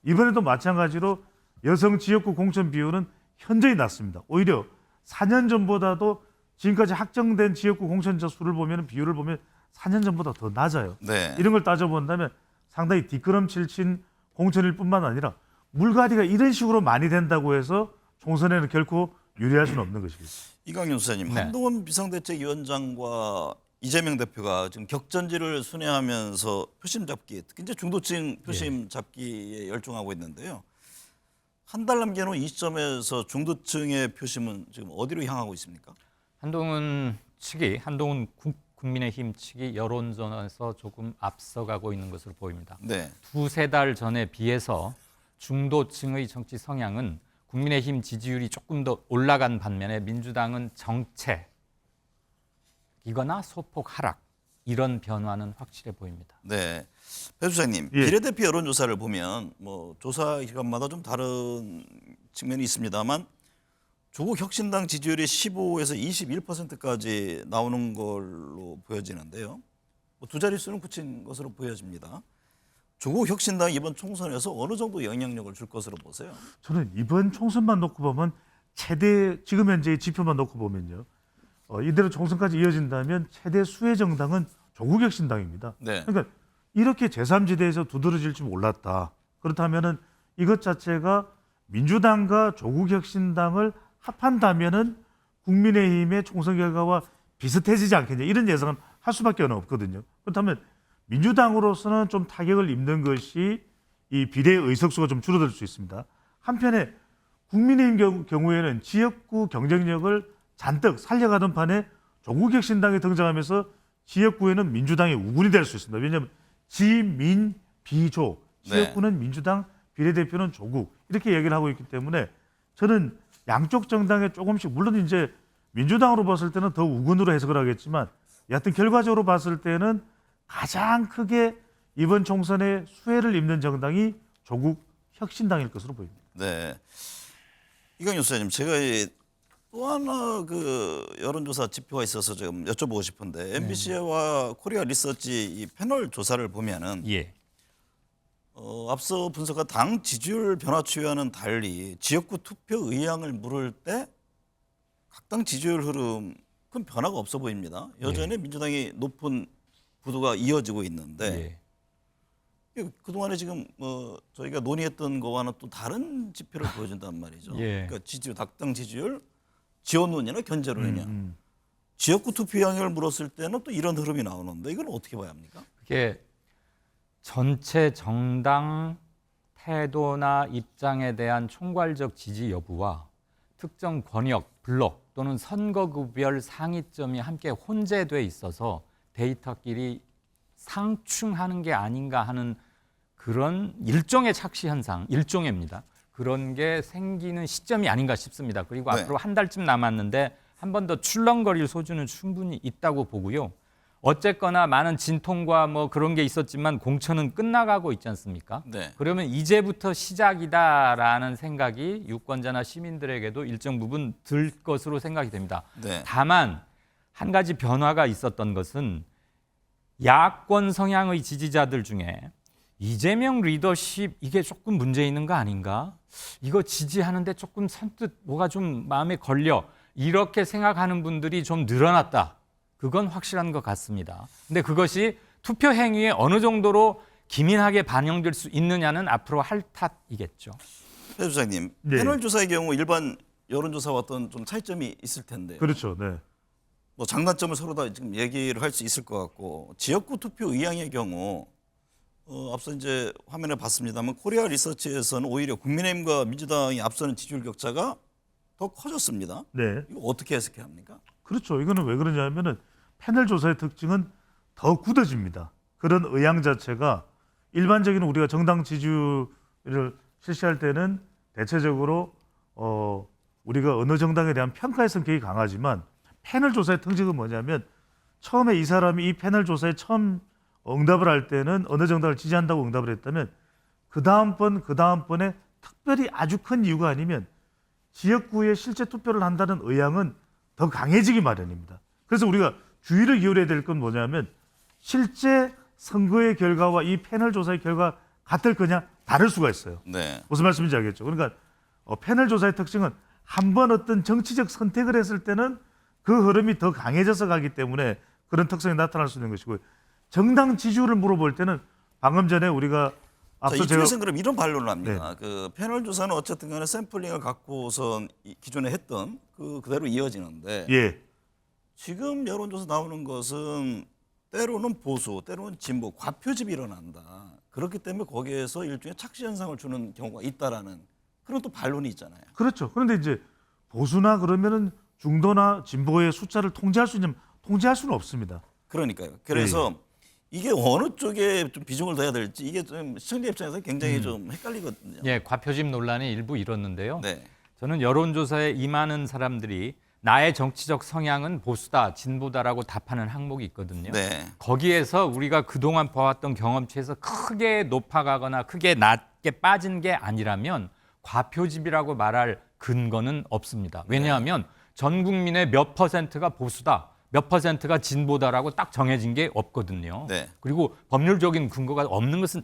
이번에도 마찬가지로 여성 지역구 공천 비율은 현저히 낮습니다. 오히려 4년 전보다도 지금까지 확정된 지역구 공천자 수를 보면 비율을 보면 4년 전보다 더 낮아요. 네. 이런 걸 따져본다면 상당히 뒷걸음질 친 공천일 뿐만 아니라 물갈이가 이런 식으로 많이 된다고 해서 총선에는 결코 유리할 수는 없는 것이겠죠. 이강윤 수사님, 네. 한동훈 비상대책위원장과 이재명 대표가 지금 격전지를 순회하면서 표심 잡기, 특히 이제 중도층 표심 잡기에 열중하고 있는데요. 한 달 남겨놓은 이 시점에서 중도층의 표심은 지금 어디로 향하고 있습니까? 한동훈 국민의힘 측이 여론전에서 조금 앞서가고 있는 것으로 보입니다. 네. 두세 달 전에 비해서 중도층의 정치 성향은 국민의힘 지지율이 조금 더 올라간 반면에 민주당은 정체, 이거나 소폭 하락 이런 변화는 확실해 보입니다. 네. 배 수장님, 예. 비례대표 여론조사를 보면 뭐 조사 기간마다 좀 다른 측면이 있습니다만 조국 혁신당 지지율이 15에서 21%까지 나오는 걸로 보여지는데요. 뭐 두 자릿수는 붙인 것으로 보여집니다. 조국 혁신당 이번 총선에서 어느 정도 영향력을 줄 것으로 보세요? 저는 이번 총선만 놓고 보면 최대 지금 현재의 지표만 놓고 보면요. 이대로 총선까지 이어진다면 최대 수혜 정당은 조국 혁신당입니다. 네. 그러니까 이렇게 제3지대에서 두드러질 줄 몰랐다. 그렇다면은 이것 자체가 민주당과 조국 혁신당을 합한다면은 국민의힘의 총선 결과와 비슷해지지 않겠냐 이런 예상은 할 수밖에 없거든요. 그렇다면 민주당으로서는 좀 타격을 입는 것이 이 비례 의석수가 좀 줄어들 수 있습니다. 한편에 국민의힘 경우에는 지역구 경쟁력을 잔뜩 살려가던 판에 조국 혁신당이 등장하면서 지역구에는 민주당의 우군이 될 수 있습니다. 왜냐하면 지민 비조 지역구는 민주당 비례대표는 조국 이렇게 얘기를 하고 있기 때문에 저는 양쪽 정당에 조금씩 물론 이제 민주당으로 봤을 때는 더 우군으로 해석을 하겠지만 여하튼 결과적으로 봤을 때는 가장 크게 이번 총선에 수혜를 입는 정당이 조국 혁신당일 것으로 보입니다. 네. 이강윤 수사님, 제가 또 하나 그 여론조사 지표가 있어서 좀 여쭤보고 싶은데 MBC와 코리아 리서치 이 패널 조사를 보면은 예. 앞서 분석한 당 지지율 변화 추이와는 달리 지역구 투표 의향을 물을 때 각 당 지지율 흐름 큰 변화가 없어 보입니다. 여전히 민주당이 높은 구도가 이어지고 있는데 그동안에 지금 저희가 논의했던 거와는 또 다른 지표를 보여준단 말이죠. 예. 그러니까 지지율, 각당 지지율, 지원론이나 견제론이냐. 지역구 투표 의향을 물었을 때는 또 이런 흐름이 나오는데 이건 어떻게 봐야 합니까? 그게 전체 정당 태도나 입장에 대한 총괄적 지지 여부와 특정 권역, 블록 또는 선거구별 상위점이 함께 혼재돼 있어서 데이터끼리 상충하는 게 아닌가 하는 그런 일종의 착시 현상, 일종입니다. 그런 게 생기는 시점이 아닌가 싶습니다. 그리고 네. 앞으로 한 달쯤 남았는데 한 번 더 출렁거릴 소지는 충분히 있다고 보고요. 어쨌거나 많은 진통과 뭐 그런 게 있었지만 공천은 끝나가고 있지 않습니까? 네. 그러면 이제부터 시작이다라는 생각이 유권자나 시민들에게도 일정 부분 들 것으로 생각이 됩니다. 네. 다만 한 가지 변화가 있었던 것은 야권 성향의 지지자들 중에 이재명 리더십 이게 조금 문제 있는 거 아닌가? 이거 지지하는데 조금 선뜻 뭐가 좀 마음에 걸려 이렇게 생각하는 분들이 좀 늘어났다. 그건 확실한 것 같습니다. 근데 그것이 투표 행위에 어느 정도로 기민하게 반영될 수 있느냐는 앞으로 할 탓이겠죠. 배 수장님, 네. 패널 조사의 경우 일반 여론조사와 어떤 좀 차이점이 있을 텐데요. 그렇죠. 네. 뭐 장단점을 서로 다 지금 얘기를 할 수 있을 것 같고 지역구 투표 의향의 경우 앞서 이제 화면을 봤습니다만 코리아 리서치에서는 오히려 국민의힘과 민주당이 앞서는 지지율 격차가 더 커졌습니다. 네. 이거 어떻게 해석해야 합니까? 그렇죠. 이거는 왜 그러냐면은 패널 조사의 특징은 더 굳어집니다. 그런 의향 자체가 일반적인 우리가 정당 지지율을 실시할 때는 대체적으로 우리가 어느 정당에 대한 평가의 성격이 강하지만 패널 조사의 특징은 뭐냐면 처음에 이 사람이 이 패널 조사에 처음 응답을 할 때는 어느 정당을 지지한다고 응답을 했다면 그 다음번에 특별히 아주 큰 이유가 아니면 지역구에 실제 투표를 한다는 의향은 더 강해지기 마련입니다. 그래서 우리가 주의를 기울여야 될 건 뭐냐면 실제 선거의 결과와 이 패널 조사의 결과 같을 거냐 다를 수가 있어요. 네. 무슨 말씀인지 알겠죠? 그러니까 패널 조사의 특징은 한 번 어떤 정치적 선택을 했을 때는 그 흐름이 더 강해져서 가기 때문에 그런 특성이 나타날 수 있는 것이고 정당 지지율을 물어볼 때는 방금 전에 우리가 자, 앞서 제가 이쪽에서는 그럼 이런 반론을 합니다. 그 패널 조사는 어쨌든 간에 샘플링을 갖고선 기존에 했던 그대로 이어지는데 예. 지금 여론조사 나오는 것은 때로는 보수, 때로는 진보, 과표집이 일어난다. 그렇기 때문에 거기에서 일종의 착시 현상을 주는 경우가 있다라는 그런 또 반론이 있잖아요. 그렇죠. 그런데 이제 보수나 그러면은 중도나 진보의 숫자를 통제할 수는 없습니다. 그러니까요. 그래서 이게 어느 쪽에 좀 비중을 둬야 될지 이게 좀 시청자 입장에서 굉장히 좀 헷갈리거든요. 예, 과표집 논란이 일부 일었는데요. 네. 저는 여론조사에 임하는 사람들이 나의 정치적 성향은 보수다, 진보다라고 답하는 항목이 있거든요. 네. 거기에서 우리가 그동안 봐왔던 경험치에서 크게 높아가거나 크게 낮게 빠진 게 아니라면 과표집이라고 말할 근거는 없습니다. 왜냐하면 전 국민의 몇 퍼센트가 보수다, 몇 퍼센트가 진보다라고 딱 정해진 게 없거든요. 네. 그리고 법률적인 근거가 없는 것은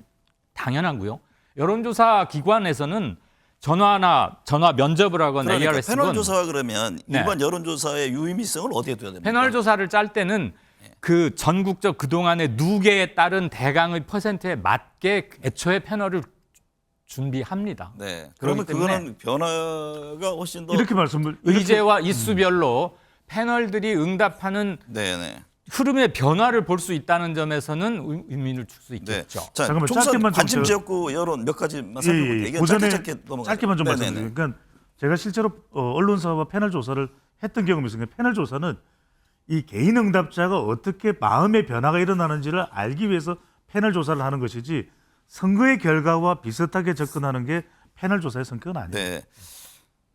당연하고요. 여론조사 기관에서는 전화 면접을 하거나 그러니까 ARS 패널 조사가 그러면 네. 일반 여론조사의 유의미성을 어디에 둬야 됩니까? 패널 조사를 짤 때는 그 전국적 그동안의 누계에 따른 대강의 퍼센트에 맞게 애초에 패널을 준비합니다. 네. 그렇기 그러면 때문에 그거는 변화가 훨씬 더 이렇게 말씀을 의제와 이수별로 패널들이 응답하는 네네. 흐름의 변화를 볼 수 있다는 점에서는 의미를 줄 수 네. 있겠죠. 자, 잠깐만, 총선 짧게만 좀 관심 제가- 지역구 여론 몇 가지만 살펴볼게요. 이게 짧게 넘어가죠. 짧게만 좀 네네네. 말씀드리면 그러니까 제가 실제로 언론사와 패널 조사를 했던 경험이 있으니까 패널 조사는 이 개인 응답자가 어떻게 마음의 변화가 일어나는지를 알기 위해서 패널 조사를 하는 것이지 선거의 결과와 비슷하게 접근하는 게 패널 조사의 성격은 아니에요. 네.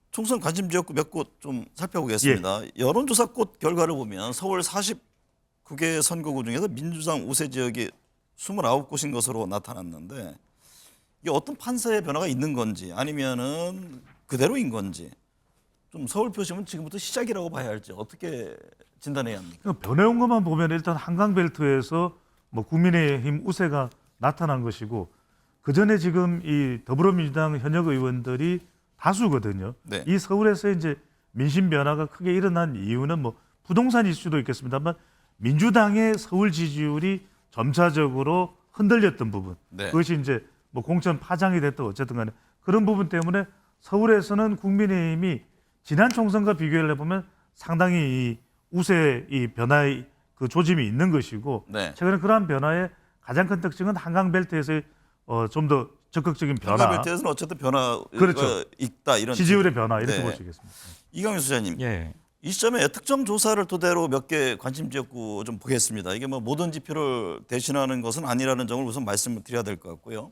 총선 관심 지역구 몇 곳 좀 살펴보겠습니다. 여론조사 꽃 결과를 보면 서울 49개 선거구 중에서 민주당 우세 지역이 29곳인 것으로 나타났는데 이게 어떤 판세의 변화가 있는 건지 아니면은 그대로인 건지 좀 서울 표심은 지금부터 시작이라고 봐야 할지 어떻게 진단해야 합니까? 그러니까 변해온 것만 보면 일단 한강벨트에서 뭐 국민의힘 우세가 나타난 것이고 그 전에 지금 이 더불어민주당 현역 의원들이 다수거든요. 네. 이 서울에서 이제 민심 변화가 크게 일어난 이유는 뭐 부동산 이슈도 있겠습니다만 민주당의 서울 지지율이 점차적으로 흔들렸던 부분. 네. 그것이 이제 뭐 공천 파장이 됐든 어쨌든 간에 그런 부분 때문에 서울에서는 국민의힘이 지난 총선과 비교를 해보면 상당히 이 우세 이 변화의 그 조짐이 있는 것이고 네. 최근에 그러한 변화의 가장 큰 특징은 한강벨트에서의 좀 더 적극적인 변화, 한강벨트에서는 어쨌든 변화가 그렇죠. 있다 이런 지지율의 변화 이렇게 네. 볼 수 있겠습니다. 이강윤 수장님. 예. 이 시점에 특정 조사를 토대로 몇 개 관심 지역구 좀 보겠습니다. 이게 뭐 모든 지표를 대신하는 것은 아니라는 점을 우선 말씀을 드려야 될 것 같고요.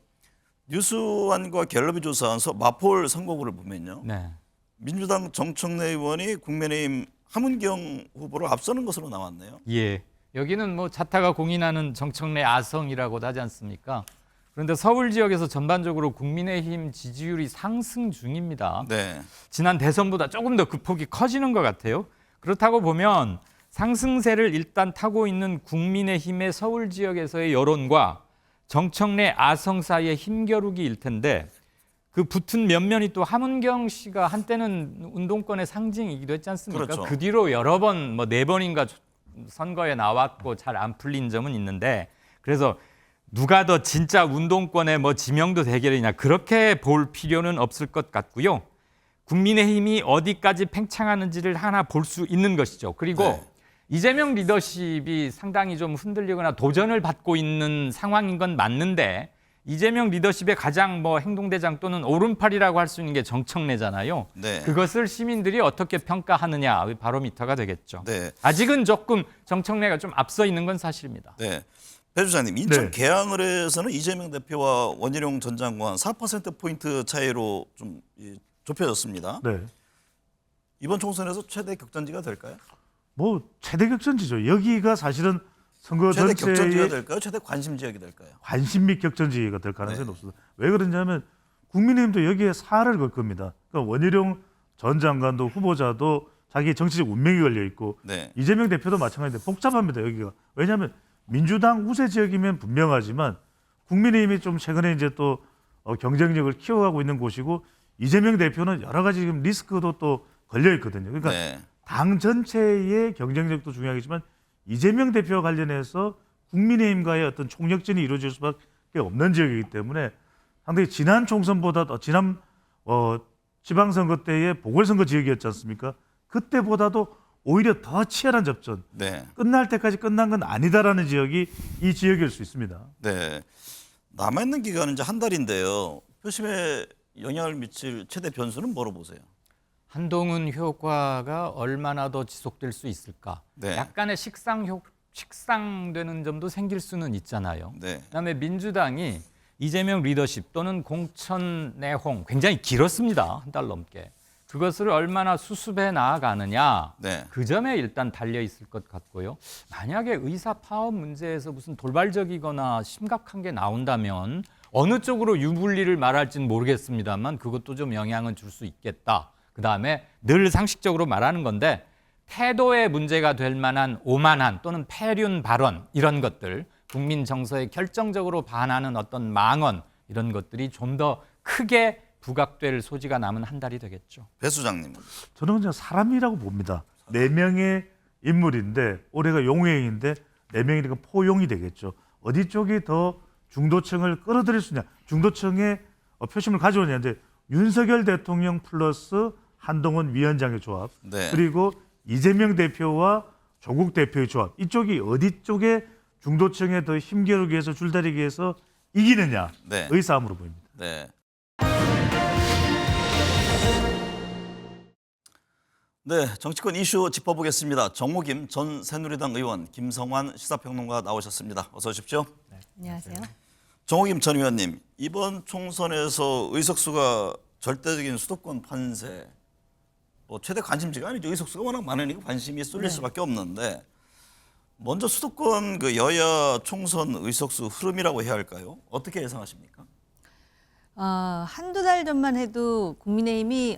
뉴스완과 갤럽이 조사한 마포울 선거구를 보면요. 네. 민주당 정청래 의원이 국민의힘 함은경 후보를 앞서는 것으로 나왔네요. 예. 여기는 뭐 자타가 공인하는 정청래 아성이라고도 하지 않습니까? 그런데 서울 지역에서 전반적으로 국민의힘 지지율이 상승 중입니다. 네. 지난 대선보다 조금 더 그 폭이 커지는 것 같아요. 그렇다고 보면 상승세를 일단 타고 있는 국민의힘의 서울 지역에서의 여론과 정청래 아성 사이의 힘겨루기일 텐데 그 붙은 면면이 또 함은경 씨가 한때는 운동권의 상징이기도 했지 않습니까? 그렇죠. 그 뒤로 여러 번, 뭐 4번인가 선거에 나왔고 잘 안 풀린 점은 있는데 그래서 누가 더 진짜 운동권의 뭐 지명도 대결이냐 그렇게 볼 필요는 없을 것 같고요. 국민의힘이 어디까지 팽창하는지를 하나 볼 수 있는 것이죠. 그리고 네. 이재명 리더십이 상당히 좀 흔들리거나 도전을 받고 있는 상황인 건 맞는데 이재명 리더십의 가장 뭐 행동대장 또는 오른팔이라고 할 수 있는 게 정청래잖아요. 네. 그것을 시민들이 어떻게 평가하느냐 바로미터가 되겠죠. 네. 아직은 조금 정청래가 좀 앞서 있는 건 사실입니다. 네. 배 주장님, 인천 네. 계양을에서는 이재명 대표와 원희룡 전 장관 4%포인트 차이로 좀 좁혀졌습니다. 네. 이번 총선에서 최대 격전지가 될까요? 뭐 최대 격전지죠. 여기가 사실은 선거 최대 격전 지역이 전체의 될까요? 최대 관심 지역이 될까요? 관심 및 격전지가 될 가능성이 네. 높습니다. 왜 그러냐면 국민의힘도 여기에 사활을 걸 겁니다. 그러니까 원희룡 전 장관도 후보자도 자기 정치적 운명이 걸려 있고 네. 이재명 대표도 마찬가지인데 복잡합니다. 여기가. 왜냐하면 민주당 우세 지역이면 분명하지만 국민의힘이 좀 최근에 이제 또 경쟁력을 키워가고 있는 곳이고 이재명 대표는 여러 가지 지금 리스크도 또 걸려 있거든요. 그러니까 네. 당 전체의 경쟁력도 중요하겠지만 이재명 대표와 관련해서 국민의힘과의 어떤 총력전이 이루어질 수밖에 없는 지역이기 때문에 상당히 지난 총선보다 지난 지방선거 때의 보궐선거 지역이었지 않습니까? 그때보다도 오히려 더 치열한 접전. 네. 끝날 때까지 끝난 건 아니다라는 지역이 이 지역일 수 있습니다. 네. 남아있는 기간은 이제 한 달인데요. 표심에 영향을 미칠 최대 변수는 뭐로 보세요? 한동훈 효과가 얼마나 더 지속될 수 있을까? 네. 약간의 식상되는 점도 생길 수는 있잖아요. 네. 그다음에 민주당이 이재명 리더십 또는 공천 내홍 굉장히 길었습니다. 한 달 넘게. 그것을 얼마나 수습해 나아가느냐. 네. 그 점에 일단 달려 있을 것 같고요. 만약에 의사 파업 문제에서 무슨 돌발적이거나 심각한 게 나온다면 어느 쪽으로 유불리를 말할지는 모르겠습니다만 그것도 좀 영향은 줄 수 있겠다. 그다음에 늘 상식적으로 말하는 건데 태도에 문제가 될 만한 오만한 또는 폐륜 발언 이런 것들 국민 정서에 결정적으로 반하는 어떤 망언 이런 것들이 좀 더 크게 부각될 소지가 남은 한 달이 되겠죠. 배 수장님. 저는 그냥 사람이라고 봅니다. 4명의 인물인데 올해가 용해인데 4명이니까 포용이 되겠죠. 어디 쪽이 더 중도층을 끌어들일 수 있냐. 중도층의 표심을 가져오냐인데 윤석열 대통령 플러스 한동훈 위원장의 조합 네. 그리고 이재명 대표와 조국 대표의 조합 이쪽이 어디 쪽에 중도층에 더 힘겨루기 위해서 줄다리기 위해서 이기느냐의 네. 싸움으로 보입니다. 네. 네, 정치권 이슈 짚어보겠습니다. 정호김 전 새누리당 의원, 김성환 시사평론가 나오셨습니다. 어서 오십시오. 안녕하세요. 정호김 전 의원님, 이번 총선에서 의석수가 절대적인 수도권 판세, 최대 관심지가 아니죠. 의석수가 워낙 많으니까 관심이 쏠릴 수밖에 없는데 먼저 수도권 그 여야 총선 의석수 흐름이라고 해야 할까요? 어떻게 예상하십니까? 한두 달 전만 해도 국민의힘이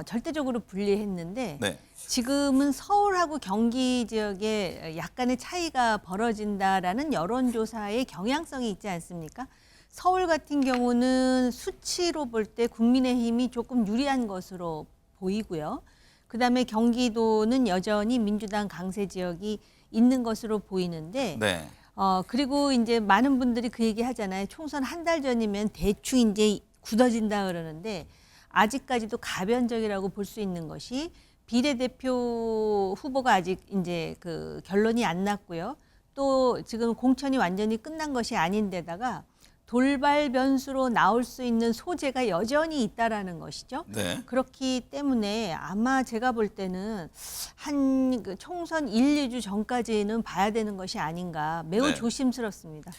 절대적으로 불리했는데 네. 지금은 서울하고 경기 지역에 약간의 차이가 벌어진다라는 여론조사의 경향성이 있지 않습니까? 서울 같은 경우는 수치로 볼 때 국민의힘이 조금 유리한 것으로 보이고요. 그다음에 경기도는 여전히 민주당 강세 지역이 있는 것으로 보이는데 네. 그리고 이제 많은 분들이 그 얘기 하잖아요. 총선 한 달 전이면 대충 이제 굳어진다 그러는데 아직까지도 가변적이라고 볼 수 있는 것이 비례대표 후보가 아직 이제 그 결론이 안 났고요. 또 지금 공천이 완전히 끝난 것이 아닌데다가 돌발 변수로 나올 수 있는 소재가 여전히 있다라는 것이죠. 네. 그렇기 때문에 아마 제가 볼 때는 한 그 총선 1, 2주 전까지는 봐야 되는 것이 아닌가 매우 네. 조심스럽습니다.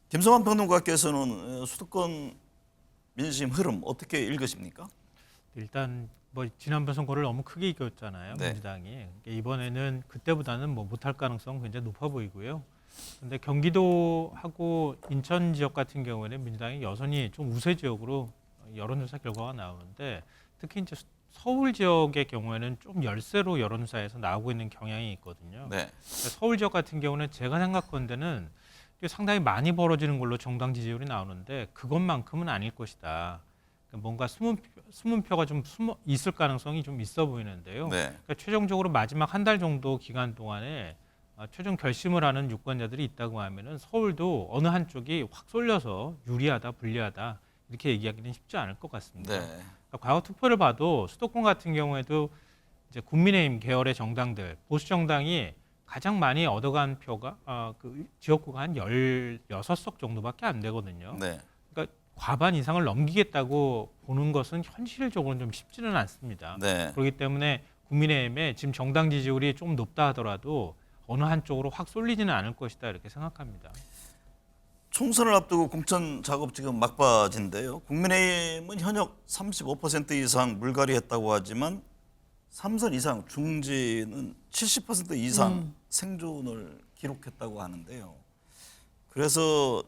김성환 평론가께서는 수도권 민심 흐름 어떻게 읽으십니까? 일단 지난번 선거를 너무 크게 이겼잖아요. 네. 민주당이. 그러니까 이번에는 그때보다는 못할 가능성 굉장히 높아 보이고요. 그런데 경기도하고 인천 지역 같은 경우에는 민주당이 여전히 좀 우세 지역으로 여론조사 결과가 나오는데 특히 이제 서울 지역의 경우에는 좀 열세로 여론조사에서 나오고 있는 경향이 있거든요. 네. 서울 지역 같은 경우는 제가 생각컨대는 상당히 많이 벌어지는 걸로 정당 지지율이 나오는데 그것만큼은 아닐 것이다. 그러니까 뭔가 숨은 표가 좀 있을 가능성이 좀 있어 보이는데요. 네. 그러니까 최종적으로 마지막 한 달 정도 기간 동안에 최종 결심을 하는 유권자들이 있다고 하면은 서울도 어느 한쪽이 확 쏠려서 유리하다, 불리하다 이렇게 얘기하기는 쉽지 않을 것 같습니다. 네. 그러니까 과거 투표를 봐도 수도권 같은 경우에도 이제 국민의힘 계열의 정당들, 보수 정당이 가장 많이 얻어간 표가 그 지역구가 한 16석 정도밖에 안 되거든요. 네. 그러니까 과반 이상을 넘기겠다고 보는 것은 현실적으로는 좀 쉽지는 않습니다. 네. 그렇기 때문에 국민의힘의 지금 정당 지지율이 좀 높다 하더라도 어느 한쪽으로 확 쏠리지는 않을 것이다 이렇게 생각합니다. 총선을 앞두고 공천 작업 지금 막바지인데요. 국민의힘은 현역 35% 이상 물갈이했다고 하지만 3선 이상 중진은 70% 이상 생존을 기록했다고 하는데요. 그래서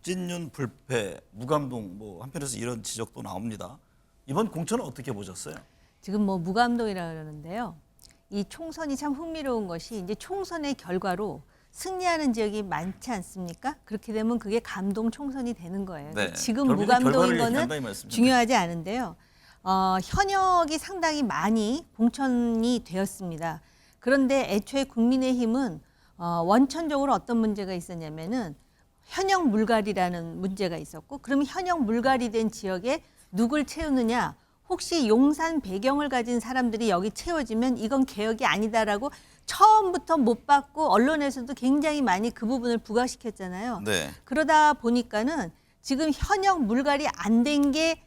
찐윤 불패, 무감동 뭐 한편에서 이런 지적도 나옵니다. 이번 공천은 어떻게 보셨어요? 지금 뭐 무감동이라 그러는데요. 이 총선이 참 흥미로운 것이 이제 총선의 결과로 승리하는 지역이 많지 않습니까? 그렇게 되면 그게 감동 총선이 되는 거예요. 네. 지금 결국은 무감동인 결과를 거는 얘기한다 이 말씀이죠. 중요하지 않은데요. 현역이 상당히 많이 공천이 되었습니다. 그런데 애초에 국민의힘은 원천적으로 어떤 문제가 있었냐면은 현역 물갈이라는 문제가 있었고, 그러면 현역 물갈이 된 지역에 누굴 채우느냐? 혹시 용산 배경을 가진 사람들이 여기 채워지면 이건 개혁이 아니다라고 처음부터 못 받고 언론에서도 굉장히 많이 그 부분을 부각시켰잖아요. 네. 그러다 보니까는 지금 현역 물갈이 안 된 게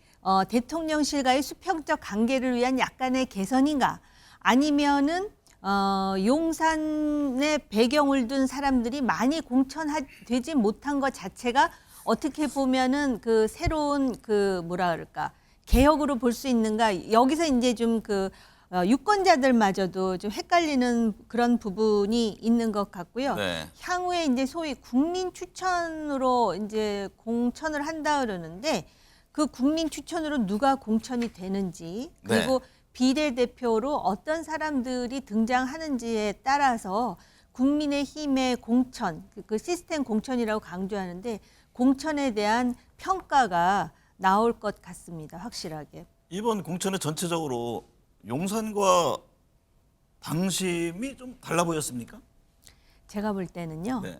대통령실과의 수평적 관계를 위한 약간의 개선인가? 아니면은 용산의 배경을 둔 사람들이 많이 공천되지 못한 것 자체가 어떻게 보면은 그 새로운 그 뭐라 그럴까? 개혁으로 볼 수 있는가? 여기서 이제 좀 그 유권자들마저도 좀 헷갈리는 그런 부분이 있는 것 같고요. 네. 향후에 이제 소위 국민 추천으로 이제 공천을 한다 그러는데 그 국민 추천으로 누가 공천이 되는지 그리고 비례대표로 어떤 사람들이 등장하는지에 따라서 국민의힘의 공천, 그 시스템 공천이라고 강조하는데 공천에 대한 평가가 나올 것 같습니다. 확실하게. 이번 공천에 전체적으로 용산과 당심이 좀 달라 보였습니까? 제가 볼 때는요. 네.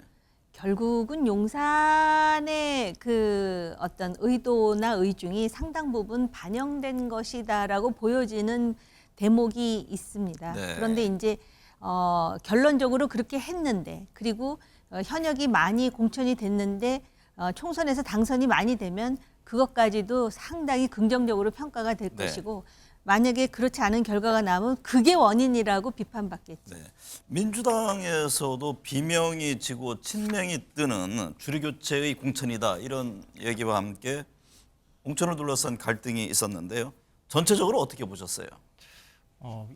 결국은 용산의 그 어떤 의도나 의중이 상당 부분 반영된 것이다라고 보여지는 대목이 있습니다. 네. 그런데 이제 결론적으로 그렇게 했는데 그리고 현역이 많이 공천이 됐는데 총선에서 당선이 많이 되면 그것까지도 상당히 긍정적으로 평가가 될 네. 것이고 만약에 그렇지 않은 결과가 나오면 그게 원인이라고 비판받겠죠. 네. 민주당에서도 비명이 지고 친명이 뜨는 주류교체의 공천이다 이런 얘기와 함께 공천을 둘러싼 갈등이 있었는데요. 전체적으로 어떻게 보셨어요?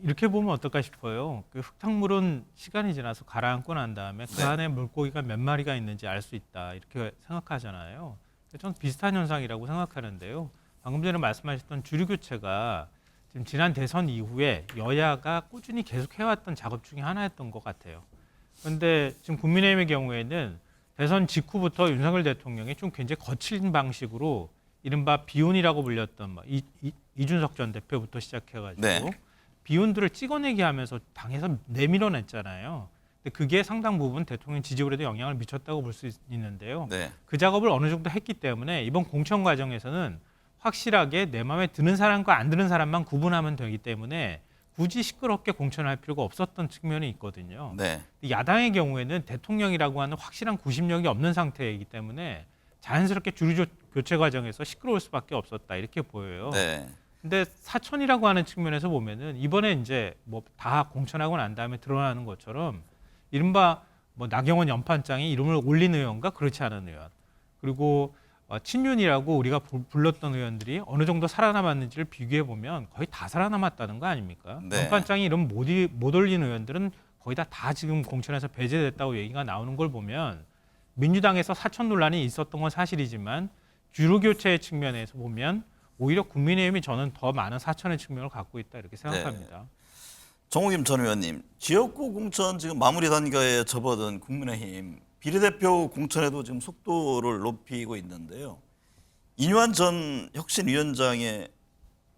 이렇게 보면 어떨까 싶어요. 그 흙탕물은 시간이 지나서 가라앉고 난 다음에 그 네. 안에 물고기가 몇 마리가 있는지 알 수 있다 이렇게 생각하잖아요. 저는 비슷한 현상이라고 생각하는데요. 방금 전에 말씀하셨던 주류 교체가 지금 지난 대선 이후에 여야가 꾸준히 계속 해왔던 작업 중에 하나였던 것 같아요. 그런데 지금 국민의힘의 경우에는 대선 직후부터 윤석열 대통령이 좀 굉장히 거친 방식으로 이른바 비운이라고 불렸던 이준석 전 대표부터 시작해가지고 네. 비운들을 찍어내게 하면서 당에서 내밀어냈잖아요. 근데 그게 상당 부분 대통령 지지율에도 영향을 미쳤다고 볼 수 있는데요. 네. 그 작업을 어느 정도 했기 때문에 이번 공천 과정에서는 확실하게 내 마음에 드는 사람과 안 드는 사람만 구분하면 되기 때문에 굳이 시끄럽게 공천할 필요가 없었던 측면이 있거든요. 네. 야당의 경우에는 대통령이라고 하는 확실한 구심력이 없는 상태이기 때문에 자연스럽게 주류 교체 과정에서 시끄러울 수밖에 없었다 이렇게 보여요. 네. 근데 사천이라고 하는 측면에서 보면은 이번에 이제 뭐 다 공천하고 난 다음에 드러나는 것처럼 이른바 뭐 나경원 연판장에 이름을 올린 의원과 그렇지 않은 의원 그리고 친윤이라고 우리가 불렀던 의원들이 어느 정도 살아남았는지를 비교해 보면 거의 다 살아남았다는 거 아닙니까? 네. 연판장에 이름 못 올린 의원들은 거의 다 지금 공천에서 배제됐다고 얘기가 나오는 걸 보면 민주당에서 사천 논란이 있었던 건 사실이지만 주류 교체의 측면에서 보면 오히려 국민의힘이 저는 더 많은 사천의 측면을 갖고 있다 이렇게 생각합니다. 네. 정호김 전 의원님, 지역구 공천 지금 마무리 단계에 접어든 국민의힘 비례대표 공천에도 지금 속도를 높이고 있는데요. 이뇨한 전 혁신위원장의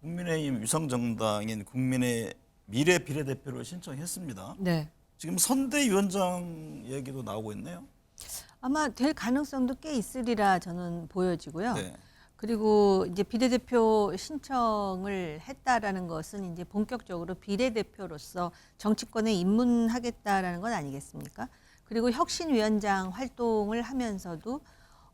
국민의힘 위성정당인 국민의 미래 비례대표를 신청했습니다. 네. 지금 선대위원장 얘기도 나오고 있네요. 아마 될 가능성도 꽤 있으리라 저는 보여지고요. 네. 그리고 이제 비례대표 신청을 했다라는 것은 이제 본격적으로 비례대표로서 정치권에 입문하겠다라는 건 아니겠습니까? 그리고 혁신위원장 활동을 하면서도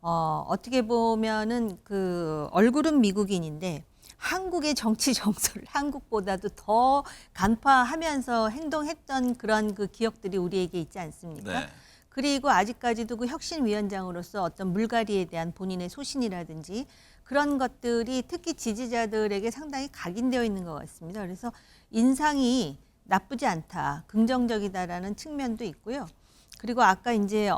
어떻게 보면은 그 얼굴은 미국인인데 한국의 정치 정서를 한국보다도 더 간파하면서 행동했던 그런 그 기억들이 우리에게 있지 않습니까? 네. 그리고 아직까지도 그 혁신위원장으로서 어떤 물갈이에 대한 본인의 소신이라든지 그런 것들이 특히 지지자들에게 상당히 각인되어 있는 것 같습니다. 그래서 인상이 나쁘지 않다, 긍정적이다라는 측면도 있고요. 그리고 아까 이제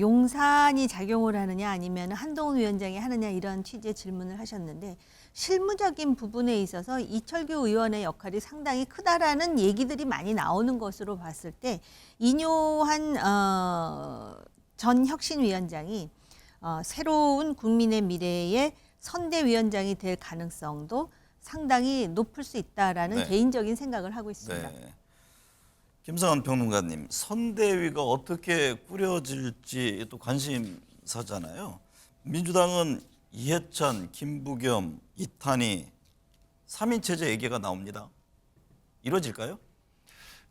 용산이 작용을 하느냐 아니면 한동훈 위원장이 하느냐 이런 취지의 질문을 하셨는데 실무적인 부분에 있어서 이철규 의원의 역할이 상당히 크다라는 얘기들이 많이 나오는 것으로 봤을 때 이뇨한 전 혁신위원장이 새로운 국민의 미래의 선대위원장이 될 가능성도 상당히 높을 수 있다라는 네. 개인적인 생각을 하고 있습니다. 네. 김상환 평론가님, 선대위가 어떻게 꾸려질지 또 관심사잖아요. 민주당은 이해찬, 김부겸, 이탄희 3인 체제 얘기가 나옵니다. 이루어질까요?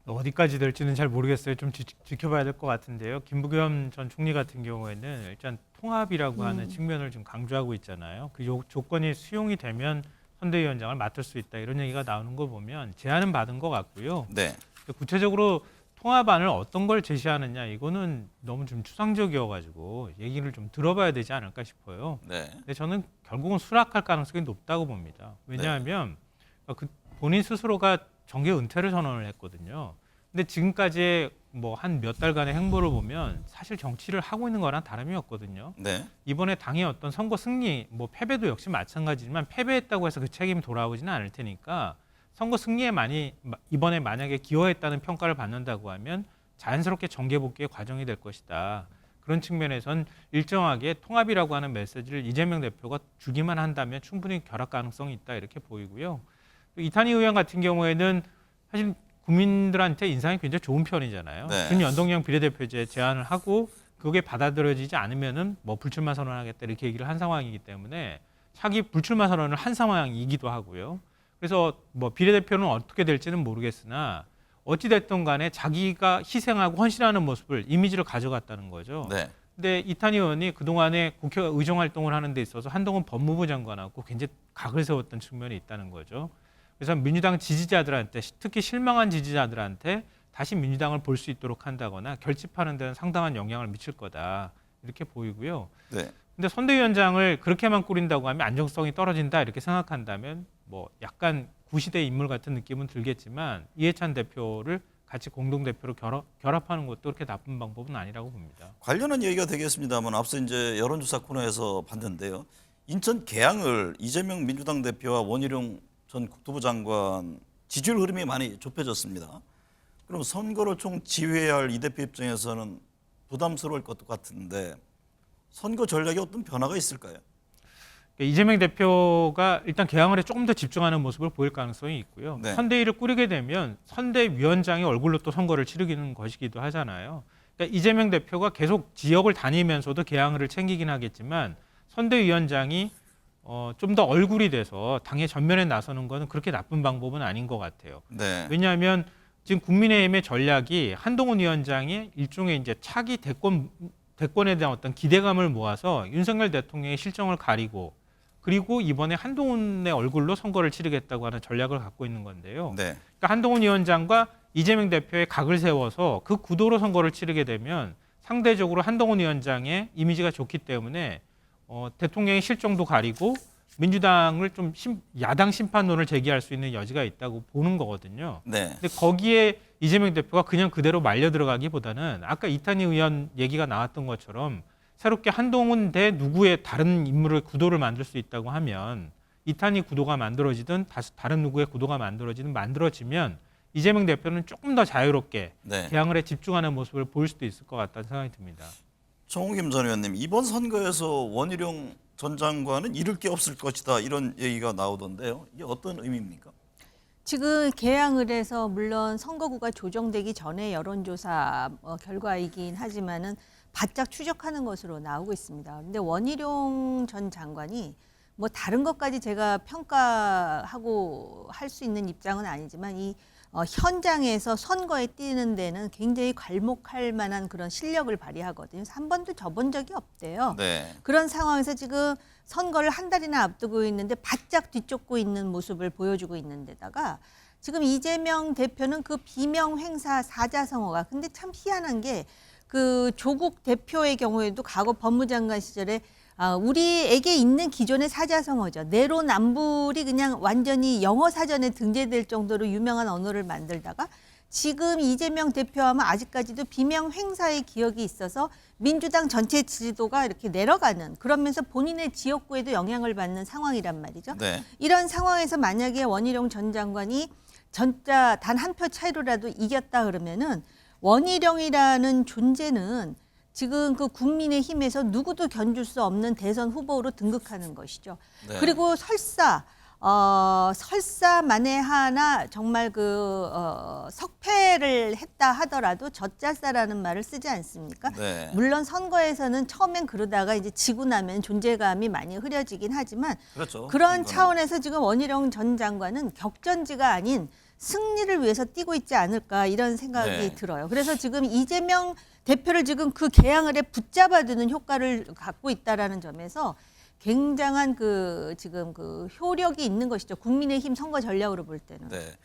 어디까지 될지는 잘 모르겠어요. 좀 지켜봐야 될 것 같은데요. 김부겸 전 총리 같은 경우에는 일단 통합이라고 하는 측면을 좀 강조하고 있잖아요. 그 조건이 수용이 되면 선대위원장을 맡을 수 있다 이런 얘기가 나오는 거 보면 제안은 받은 것 같고요. 네. 구체적으로 통합안을 어떤 걸 제시하느냐 이거는 너무 좀 추상적이어가지고 얘기를 좀 들어봐야 되지 않을까 싶어요. 네. 근데 저는 결국은 수락할 가능성이 높다고 봅니다. 왜냐하면 그 본인 스스로가 정계 은퇴를 선언을 했거든요. 근데 지금까지 뭐 한 몇 달간의 행보를 보면 사실 정치를 하고 있는 거랑 다름이 없거든요. 네. 이번에 당의 어떤 선거 승리, 뭐 패배도 역시 마찬가지지만 패배했다고 해서 그 책임이 돌아오지는 않을 테니까 선거 승리에 이번에 만약에 기여했다는 평가를 받는다고 하면 자연스럽게 정계 복귀의 과정이 될 것이다. 그런 측면에선 일정하게 통합이라고 하는 메시지를 이재명 대표가 주기만 한다면 충분히 결합 가능성이 있다 이렇게 보이고요. 이탄희 의원 같은 경우에는 사실 국민들한테 인상이 굉장히 좋은 편이잖아요. 네. 준연동형 비례대표제 제안을 하고 그게 받아들여지지 않으면은 뭐 불출마 선언하겠다 이렇게 얘기를 한 상황이기 때문에 차기 불출마 선언을 한 상황이기도 하고요. 그래서 뭐 비례대표는 어떻게 될지는 모르겠으나 어찌 됐든 간에 자기가 희생하고 헌신하는 모습을 이미지를 가져갔다는 거죠. 네. 근데 이탄희 의원이 그동안에 국회 의정 활동을 하는 데 있어서 한동훈 법무부 장관하고 굉장히 각을 세웠던 측면이 있다는 거죠. 그래서 민주당 지지자들한테 특히 실망한 지지자들한테 다시 민주당을 볼 수 있도록 한다거나 결집하는 데는 상당한 영향을 미칠 거다 이렇게 보이고요. 네. 근데 선대위원장을 그렇게만 꾸린다고 하면 안정성이 떨어진다 이렇게 생각한다면 뭐 약간 구시대 인물 같은 느낌은 들겠지만 이해찬 대표를 같이 공동대표로 결합하는 것도 그렇게 나쁜 방법은 아니라고 봅니다. 관련한 얘기가 되겠습니다만 앞서 이제 여론조사 코너에서 봤는데요. 인천 계양을 이재명 민주당 대표와 원희룡 전 국토부 장관 지지율 흐름이 많이 좁혀졌습니다. 그럼 선거를 총 지휘해야 할 이 대표 입장에서는 부담스러울 것 같은데 선거 전략에 어떤 변화가 있을까요? 이재명 대표가 일단 개항을 해 조금 더 집중하는 모습을 보일 가능성이 있고요. 네. 선대위를 꾸리게 되면 선대위원장의 얼굴로 또 선거를 치르기는 것이기도 하잖아요. 그러니까 이재명 대표가 계속 지역을 다니면서도 개항을 챙기긴 하겠지만 선대위원장이 좀 더 얼굴이 돼서 당의 전면에 나서는 것은 그렇게 나쁜 방법은 아닌 것 같아요. 네. 왜냐하면 지금 국민의힘의 전략이 한동훈 위원장이 일종의 이제 차기 대권에 대한 어떤 기대감을 모아서 윤석열 대통령의 실정을 가리고 그리고 이번에 한동훈의 얼굴로 선거를 치르겠다고 하는 전략을 갖고 있는 건데요. 네. 그러니까 한동훈 위원장과 이재명 대표의 각을 세워서 그 구도로 선거를 치르게 되면 상대적으로 한동훈 위원장의 이미지가 좋기 때문에 대통령의 실정도 가리고 민주당을 좀 야당 심판론을 제기할 수 있는 여지가 있다고 보는 거거든요. 네. 근데 거기에 이재명 대표가 그냥 그대로 말려 들어가기보다는 아까 이탄희 의원 얘기가 나왔던 것처럼 새롭게 한동훈 대 누구의 다른 인물의 구도를 만들 수 있다고 하면 이탄희 구도가 만들어지든 다른 누구의 구도가 만들어지면 이재명 대표는 조금 더 자유롭게 네. 개항을 해 집중하는 모습을 보일 수도 있을 것 같다는 생각이 듭니다. 정호김 전 의원님, 이번 선거에서 원희룡 전 장관은 잃을 게 없을 것이다 이런 얘기가 나오던데요. 이게 어떤 의미입니까? 지금 개항을 해서 물론 선거구가 조정되기 전에 여론조사 결과이긴 하지만은 바짝 추적하는 것으로 나오고 있습니다. 근데 원희룡 전 장관이 뭐 다른 것까지 제가 평가하고 할 수 있는 입장은 아니지만 이 현장에서 선거에 뛰는 데는 굉장히 괄목할 만한 그런 실력을 발휘하거든요. 한 번도 져본 적이 없대요. 네. 그런 상황에서 지금 선거를 한 달이나 앞두고 있는데 바짝 뒤쫓고 있는 모습을 보여주고 있는 데다가 지금 이재명 대표는 그 비명 행사 사자성어가 근데 참 희한한 게 그 조국 대표의 경우에도 과거 법무장관 시절에 우리에게 있는 기존의 사자성어죠. 내로남불이 그냥 완전히 영어 사전에 등재될 정도로 유명한 언어를 만들다가 지금 이재명 대표하면 아직까지도 비명 행사의 기억이 있어서 민주당 전체 지지도가 이렇게 내려가는, 그러면서 본인의 지역구에도 영향을 받는 상황이란 말이죠. 네. 이런 상황에서 만약에 원희룡 전 장관이 전자 단 한 표 차이로라도 이겼다 그러면은 원희룡이라는 존재는 지금 그 국민의힘에서 누구도 견줄 수 없는 대선 후보로 등극하는 것이죠. 네. 그리고 설사 만에 하나 정말 석패를 했다 하더라도 젖잘싸라는 말을 쓰지 않습니까? 네. 물론 선거에서는 처음엔 그러다가 이제 지고 나면 존재감이 많이 흐려지긴 하지만 그렇죠. 그런 그거는. 차원에서 지금 원희룡 전 장관은 격전지가 아닌 승리를 위해서 뛰고 있지 않을까 이런 생각이 네. 들어요. 그래서 지금 이재명 대표를 지금 그 개항을에 붙잡아두는 효과를 갖고 있다라는 점에서 굉장한 지금 효력이 있는 것이죠. 국민의힘 선거 전략으로 볼 때는. 네.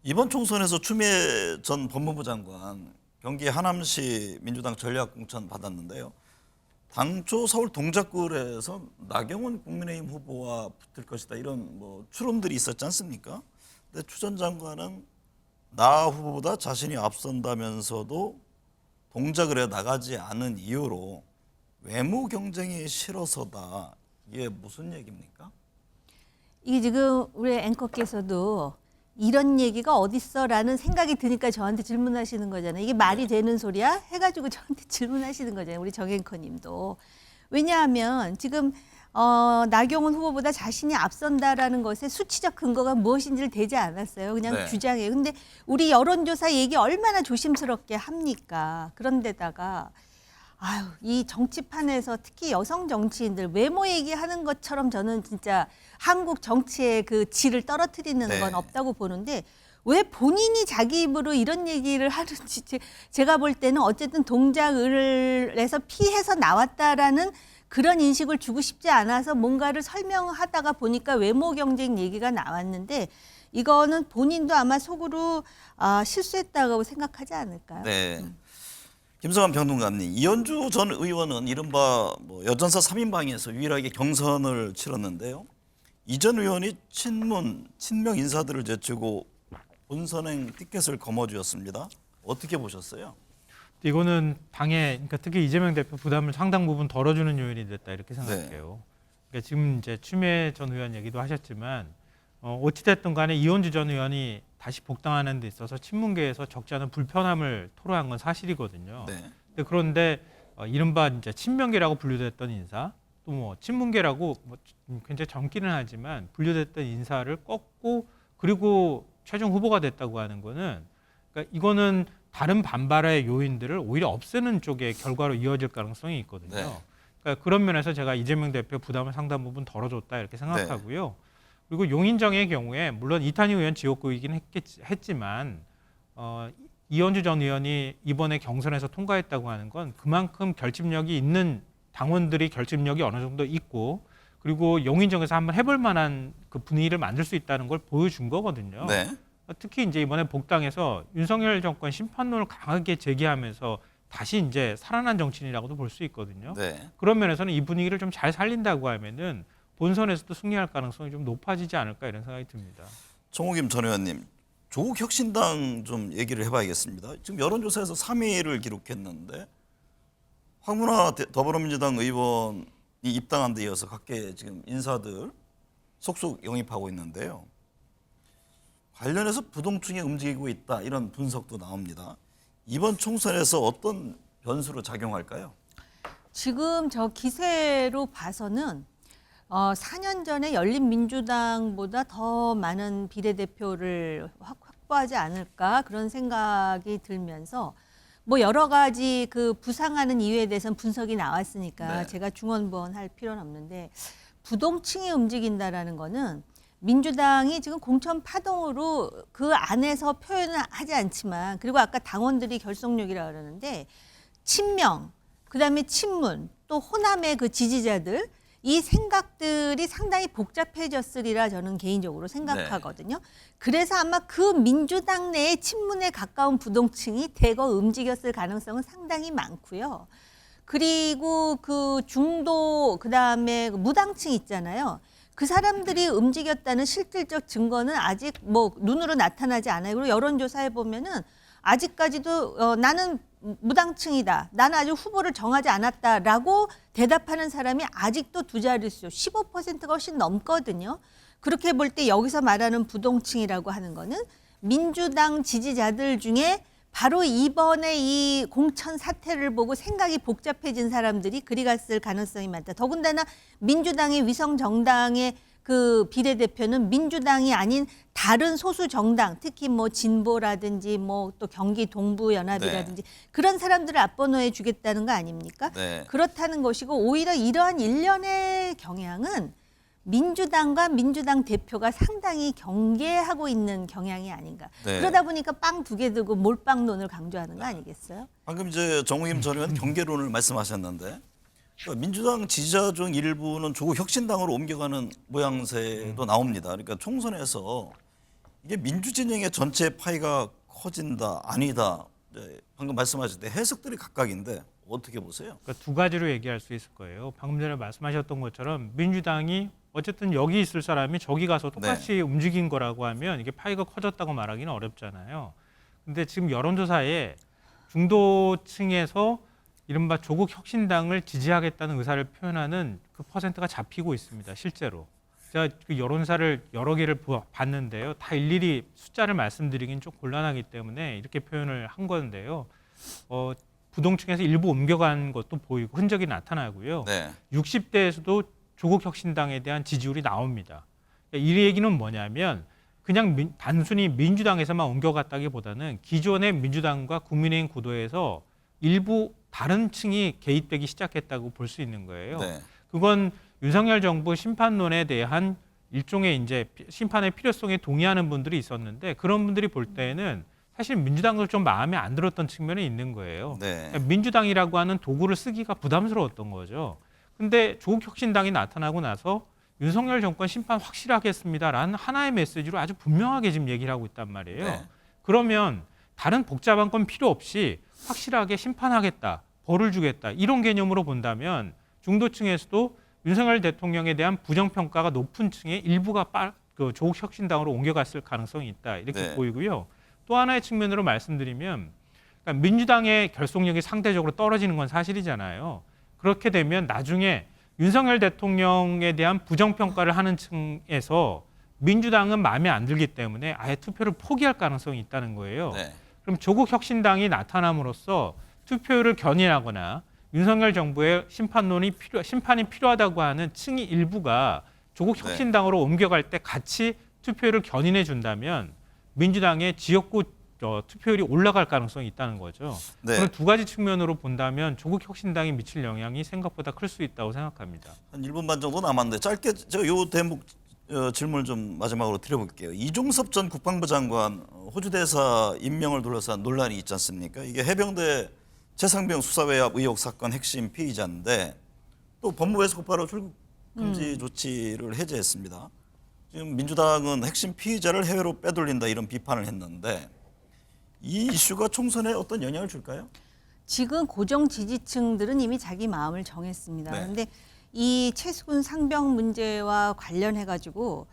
이번 총선에서 추미애 전 법무부 장관 경기 하남시 민주당 전략공천 받았는데요. 당초 서울 동작구에서 나경원 국민의힘 후보와 붙을 것이다 이런 추론들이 있었지 않습니까? 근데 추 전 장관은 나 후보보다 자신이 앞선다면서도 동작을 해 나가지 않은 이유로 외무 경쟁이 싫어서다. 이게 무슨 얘기입니까? 이게 지금 우리 앵커께서도 이런 얘기가 어딨어라는 생각이 드니까 저한테 질문하시는 거잖아요. 이게 말이 되는 소리야? 해가지고 저한테 질문하시는 거잖아요. 우리 정 앵커님도. 왜냐하면 지금 나경원 후보보다 자신이 앞선다라는 것에 수치적 근거가 무엇인지를 대지 않았어요. 그냥 네. 주장해요. 근데 우리 여론조사 얘기 얼마나 조심스럽게 합니까? 그런데다가 이 정치판에서 특히 여성 정치인들 외모 얘기하는 것처럼 저는 진짜 한국 정치의 그 질을 떨어뜨리는 네. 건 없다고 보는데 왜 본인이 자기 입으로 이런 얘기를 하는지 제가 볼 때는 어쨌든 동작을 해서 피해서 나왔다라는 그런 인식을 주고 싶지 않아서 뭔가를 설명하다가 보니까 외모 경쟁 얘기가 나왔는데 이거는 본인도 아마 속으로 실수했다고 생각하지 않을까요? 네. 김성환 평론가님, 이현주 전 의원은 이른바 여전사 3인방에서 유일하게 경선을 치렀는데요. 이 전 의원이 친명 인사들을 제치고 본선행 티켓을 거머쥐었습니다. 어떻게 보셨어요? 이거는 그러니까 특히 이재명 대표 부담을 상당 부분 덜어주는 요인이 됐다 이렇게 생각해요. 그러니까 지금 이제 추미애 전 의원 얘기도 하셨지만 어찌됐든 간에 이현주 전 의원이 다시 복당하는 데 있어서 친문계에서 적지 않은 불편함을 토로한 건 사실이거든요. 네. 그런데 이른바 이제 친명계라고 분류됐던 인사, 또 친문계라고 굉장히 젊기는 하지만 분류됐던 인사를 꺾고 그리고 최종 후보가 됐다고 하는 거는 그러니까 이거는 다른 반발의 요인들을 오히려 없애는 쪽의 결과로 이어질 가능성이 있거든요. 네. 그러니까 그런 면에서 제가 이재명 대표 부담을 상당 부분 덜어줬다 이렇게 생각하고요. 그리고 용인정의 경우에 물론 이탄희 의원 지역구이긴 했지만 이현주 전 의원이 이번에 경선에서 통과했다고 하는 건 그만큼 결집력이 있는 당원들이 결집력이 어느 정도 있고 그리고 용인정에서 한번 해볼 만한 그 분위기를 만들 수 있다는 걸 보여준 거거든요. 네. 특히 이제 이번에 복당해서 윤석열 정권 심판론을 강하게 제기하면서 다시 이제 살아난 정치인이라고도 볼 수 있거든요. 네. 그런 면에서는 이 분위기를 좀 잘 살린다고 하면은 본선에서도 승리할 가능성이 좀 높아지지 않을까 이런 생각이 듭니다. 정호김 전 의원님, 조국 혁신당 좀 얘기를 해봐야겠습니다. 지금 여론조사에서 3위를 기록했는데 황문화 더불어민주당 의원이 입당한 데 이어서 각계 지금 인사들 속속 영입하고 있는데요. 관련해서 부동층이 움직이고 있다 이런 분석도 나옵니다. 이번 총선에서 어떤 변수로 작용할까요? 지금 저 기세로 봐서는 4년 전에 열린민주당보다 더 많은 비례대표를 확보하지 않을까 그런 생각이 들면서 여러 가지 그 부상하는 이유에 대해서는 분석이 나왔으니까 네. 제가 중언부언할 필요는 없는데 부동층이 움직인다라는 거는 민주당이 지금 공천 파동으로 그 안에서 표현은 하지 않지만 그리고 아까 당원들이 결속력이라 그러는데 친명, 그다음에 친문, 또 호남의 그 지지자들 이 생각들이 상당히 복잡해졌으리라 저는 개인적으로 생각하거든요. 그래서 아마 그 민주당 내의 친문에 가까운 부동층이 대거 움직였을 가능성은 상당히 많고요. 그리고 그 중도 그다음에 무당층 있잖아요. 그 사람들이 움직였다는 실질적 증거는 아직 눈으로 나타나지 않아요. 그리고 여론조사에 보면은 아직까지도 나는 무당층이다. 나는 아직 후보를 정하지 않았다라고 대답하는 사람이 아직도 두 자릿수 15%가 훨씬 넘거든요. 그렇게 볼 때 여기서 말하는 부동층이라고 하는 거는 민주당 지지자들 중에 바로 이번에 이 공천 사태를 보고 생각이 복잡해진 사람들이 그리 갔을 가능성이 많다. 더군다나 민주당의 위성 정당의 그 비례대표는 민주당이 아닌 다른 소수 정당, 특히 뭐 진보라든지 뭐 또 경기 동부연합이라든지 그런 사람들을 앞번호해 주겠다는 거 아닙니까? 그렇다는 것이고 오히려 이러한 일련의 경향은 민주당과 민주당 대표가 상당히 경계하고 있는 경향이 아닌가. 그러다 보니까 빵 두 개 들고 몰빵론을 강조하는 거 아니겠어요? 방금 이제 정우임 전 의원 경계론을 말씀하셨는데 민주당 지지자 중 일부는 조국 혁신당으로 옮겨가는 모양새도 나옵니다. 그러니까 총선에서 이게 민주진영의 전체 파이가 커진다, 아니다. 방금 말씀하실 때 해석들이 각각인데 어떻게 보세요? 그러니까 두 가지로 얘기할 수 있을 거예요. 방금 전에 말씀하셨던 것처럼 민주당이 어쨌든 여기 있을 사람이 저기 가서 똑같이 움직인 거라고 하면 이게 파이가 커졌다고 말하기는 어렵잖아요. 근데 지금 여론조사에 중도층에서 이른바 조국 혁신당을 지지하겠다는 의사를 표현하는 그 퍼센트가 잡히고 있습니다. 실제로. 제가 그 여론사를 여러 개를 봤는데요. 다 일일이 숫자를 말씀드리긴 좀 곤란하기 때문에 이렇게 표현을 한 건데요. 부동층에서 일부 옮겨간 것도 보이고 흔적이 나타나고요. 60대에서도 조국 혁신당에 대한 지지율이 나옵니다. 이 얘기는 뭐냐면 그냥 단순히 민주당에서만 옮겨갔다기보다는 기존의 민주당과 국민의힘 구도에서 일부 다른 층이 개입되기 시작했다고 볼 수 있는 거예요. 그건 윤석열 정부 심판론에 대한 일종의 이제 심판의 필요성에 동의하는 분들이 있었는데 그런 분들이 볼 때에는 사실 민주당도 좀 마음에 안 들었던 측면이 있는 거예요. 민주당이라고 하는 도구를 쓰기가 부담스러웠던 거죠. 근데 조국 혁신당이 나타나고 나서 윤석열 정권 심판 확실하겠습니다라는 하나의 메시지로 아주 분명하게 지금 얘기를 하고 있단 말이에요. 그러면 다른 복잡한 건 필요 없이 확실하게 심판하겠다, 벌을 주겠다 이런 개념으로 본다면 중도층에서도 윤석열 대통령에 대한 부정평가가 높은 층의 일부가 그 조국 혁신당으로 옮겨갔을 가능성이 있다 이렇게 보이고요. 또 하나의 측면으로 말씀드리면 그러니까 민주당의 결속력이 상대적으로 떨어지는 건 사실이잖아요. 그렇게 되면 나중에 윤석열 대통령에 대한 부정평가를 하는 층에서 민주당은 마음에 안 들기 때문에 아예 투표를 포기할 가능성이 있다는 거예요. 그럼 조국 혁신당이 나타남으로써 투표율을 견인하거나 윤석열 정부의 심판이 필요하다고 하는 층이 일부가 조국 혁신당으로 옮겨갈 때 같이 투표율을 견인해 준다면 민주당의 지역구 투표율이 올라갈 가능성이 있다는 거죠. 그런 두 가지 측면으로 본다면 조국 혁신당이 미칠 영향이 생각보다 클 수 있다고 생각합니다. 한 1분 반 정도 남았는데 짧게 제가 요 대목 질문을 좀 마지막으로 드려볼게요. 이종섭 전 국방부 장관 호주 대사 임명을 둘러싼 논란이 있지 않습니까? 이게 해병대 최상병 수사외압 의혹 사건 핵심 피의자인데 또 법무부에서 곧바로 출국 금지 조치를 해제했습니다. 지금 민주당은 핵심 피의자를 해외로 빼돌린다 이런 비판을 했는데 이 이슈가 총선에 어떤 영향을 줄까요? 지금 고정 지지층들은 이미 자기 마음을 정했습니다. 그런데 이 최수근 상병 문제와 관련해 가지고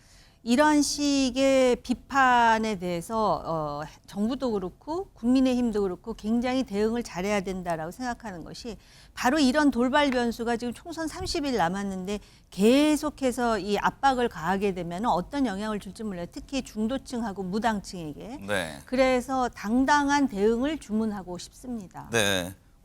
이런 식의 비판에 대해서 정부도 그렇고 국민의힘도 그렇고 굉장히 대응을 잘해야 된다라고 생각하는 것이 바로 이런 돌발 변수가 지금 총선 30일 남았는데 계속해서 이 압박을 가하게 되면 어떤 영향을 줄지 몰라요. 특히 중도층하고 무당층에게. 그래서 당당한 대응을 주문하고 싶습니다.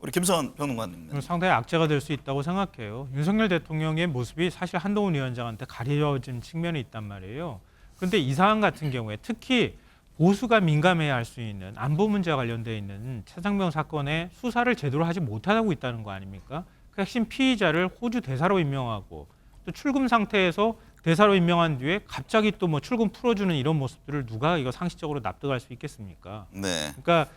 우리 김성환 평론가님. 상당히 악재가 될 수 있다고 생각해요. 윤석열 대통령의 모습이 사실 한동훈 위원장한테 가려진 측면이 있단 말이에요. 그런데 이 사안 같은 경우에 특히 보수가 민감해야 할 수 있는 안보 문제와 관련되어 있는 최상병 사건의 수사를 제대로 하지 못하고 있다는 거 아닙니까? 그 핵심 피의자를 호주 대사로 임명하고 또 출금 상태에서 대사로 임명한 뒤에 갑자기 또 뭐 출금 풀어주는 이런 모습들을 누가 이거 상식적으로 납득할 수 있겠습니까? 그러니까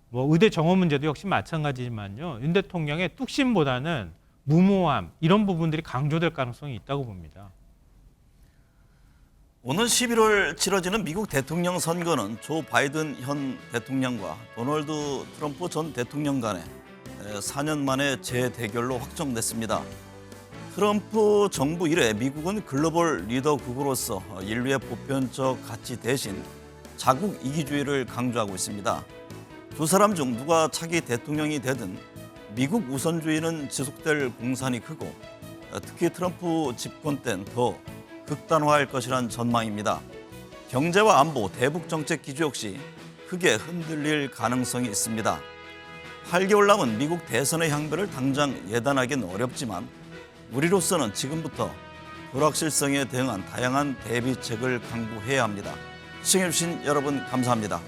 뭐 의대 정원 문제도 역시 마찬가지지만요. 윤 대통령의 뚝심보다는 무모함 이런 부분들이 강조될 가능성이 있다고 봅니다. 오는 11월 치러지는 미국 대통령 선거는 조 바이든 현 대통령과 도널드 트럼프 전 대통령 간의 4년 만에 재대결로 확정됐습니다. 트럼프 정부 이래 미국은 글로벌 리더국으로서 인류의 보편적 가치 대신 자국 이기주의를 강조하고 있습니다. 두 사람 중 누가 차기 대통령이 되든 미국 우선주의는 지속될 공산이 크고 특히 트럼프 집권 때는 더 극단화할 것이란 전망입니다. 경제와 안보, 대북 정책 기조 역시 크게 흔들릴 가능성이 있습니다. 8개월 남은 미국 대선의 향배를 당장 예단하기는 어렵지만 우리로서는 지금부터 불확실성에 대응한 다양한 대비책을 강구해야 합니다. 시청해주신 여러분 감사합니다.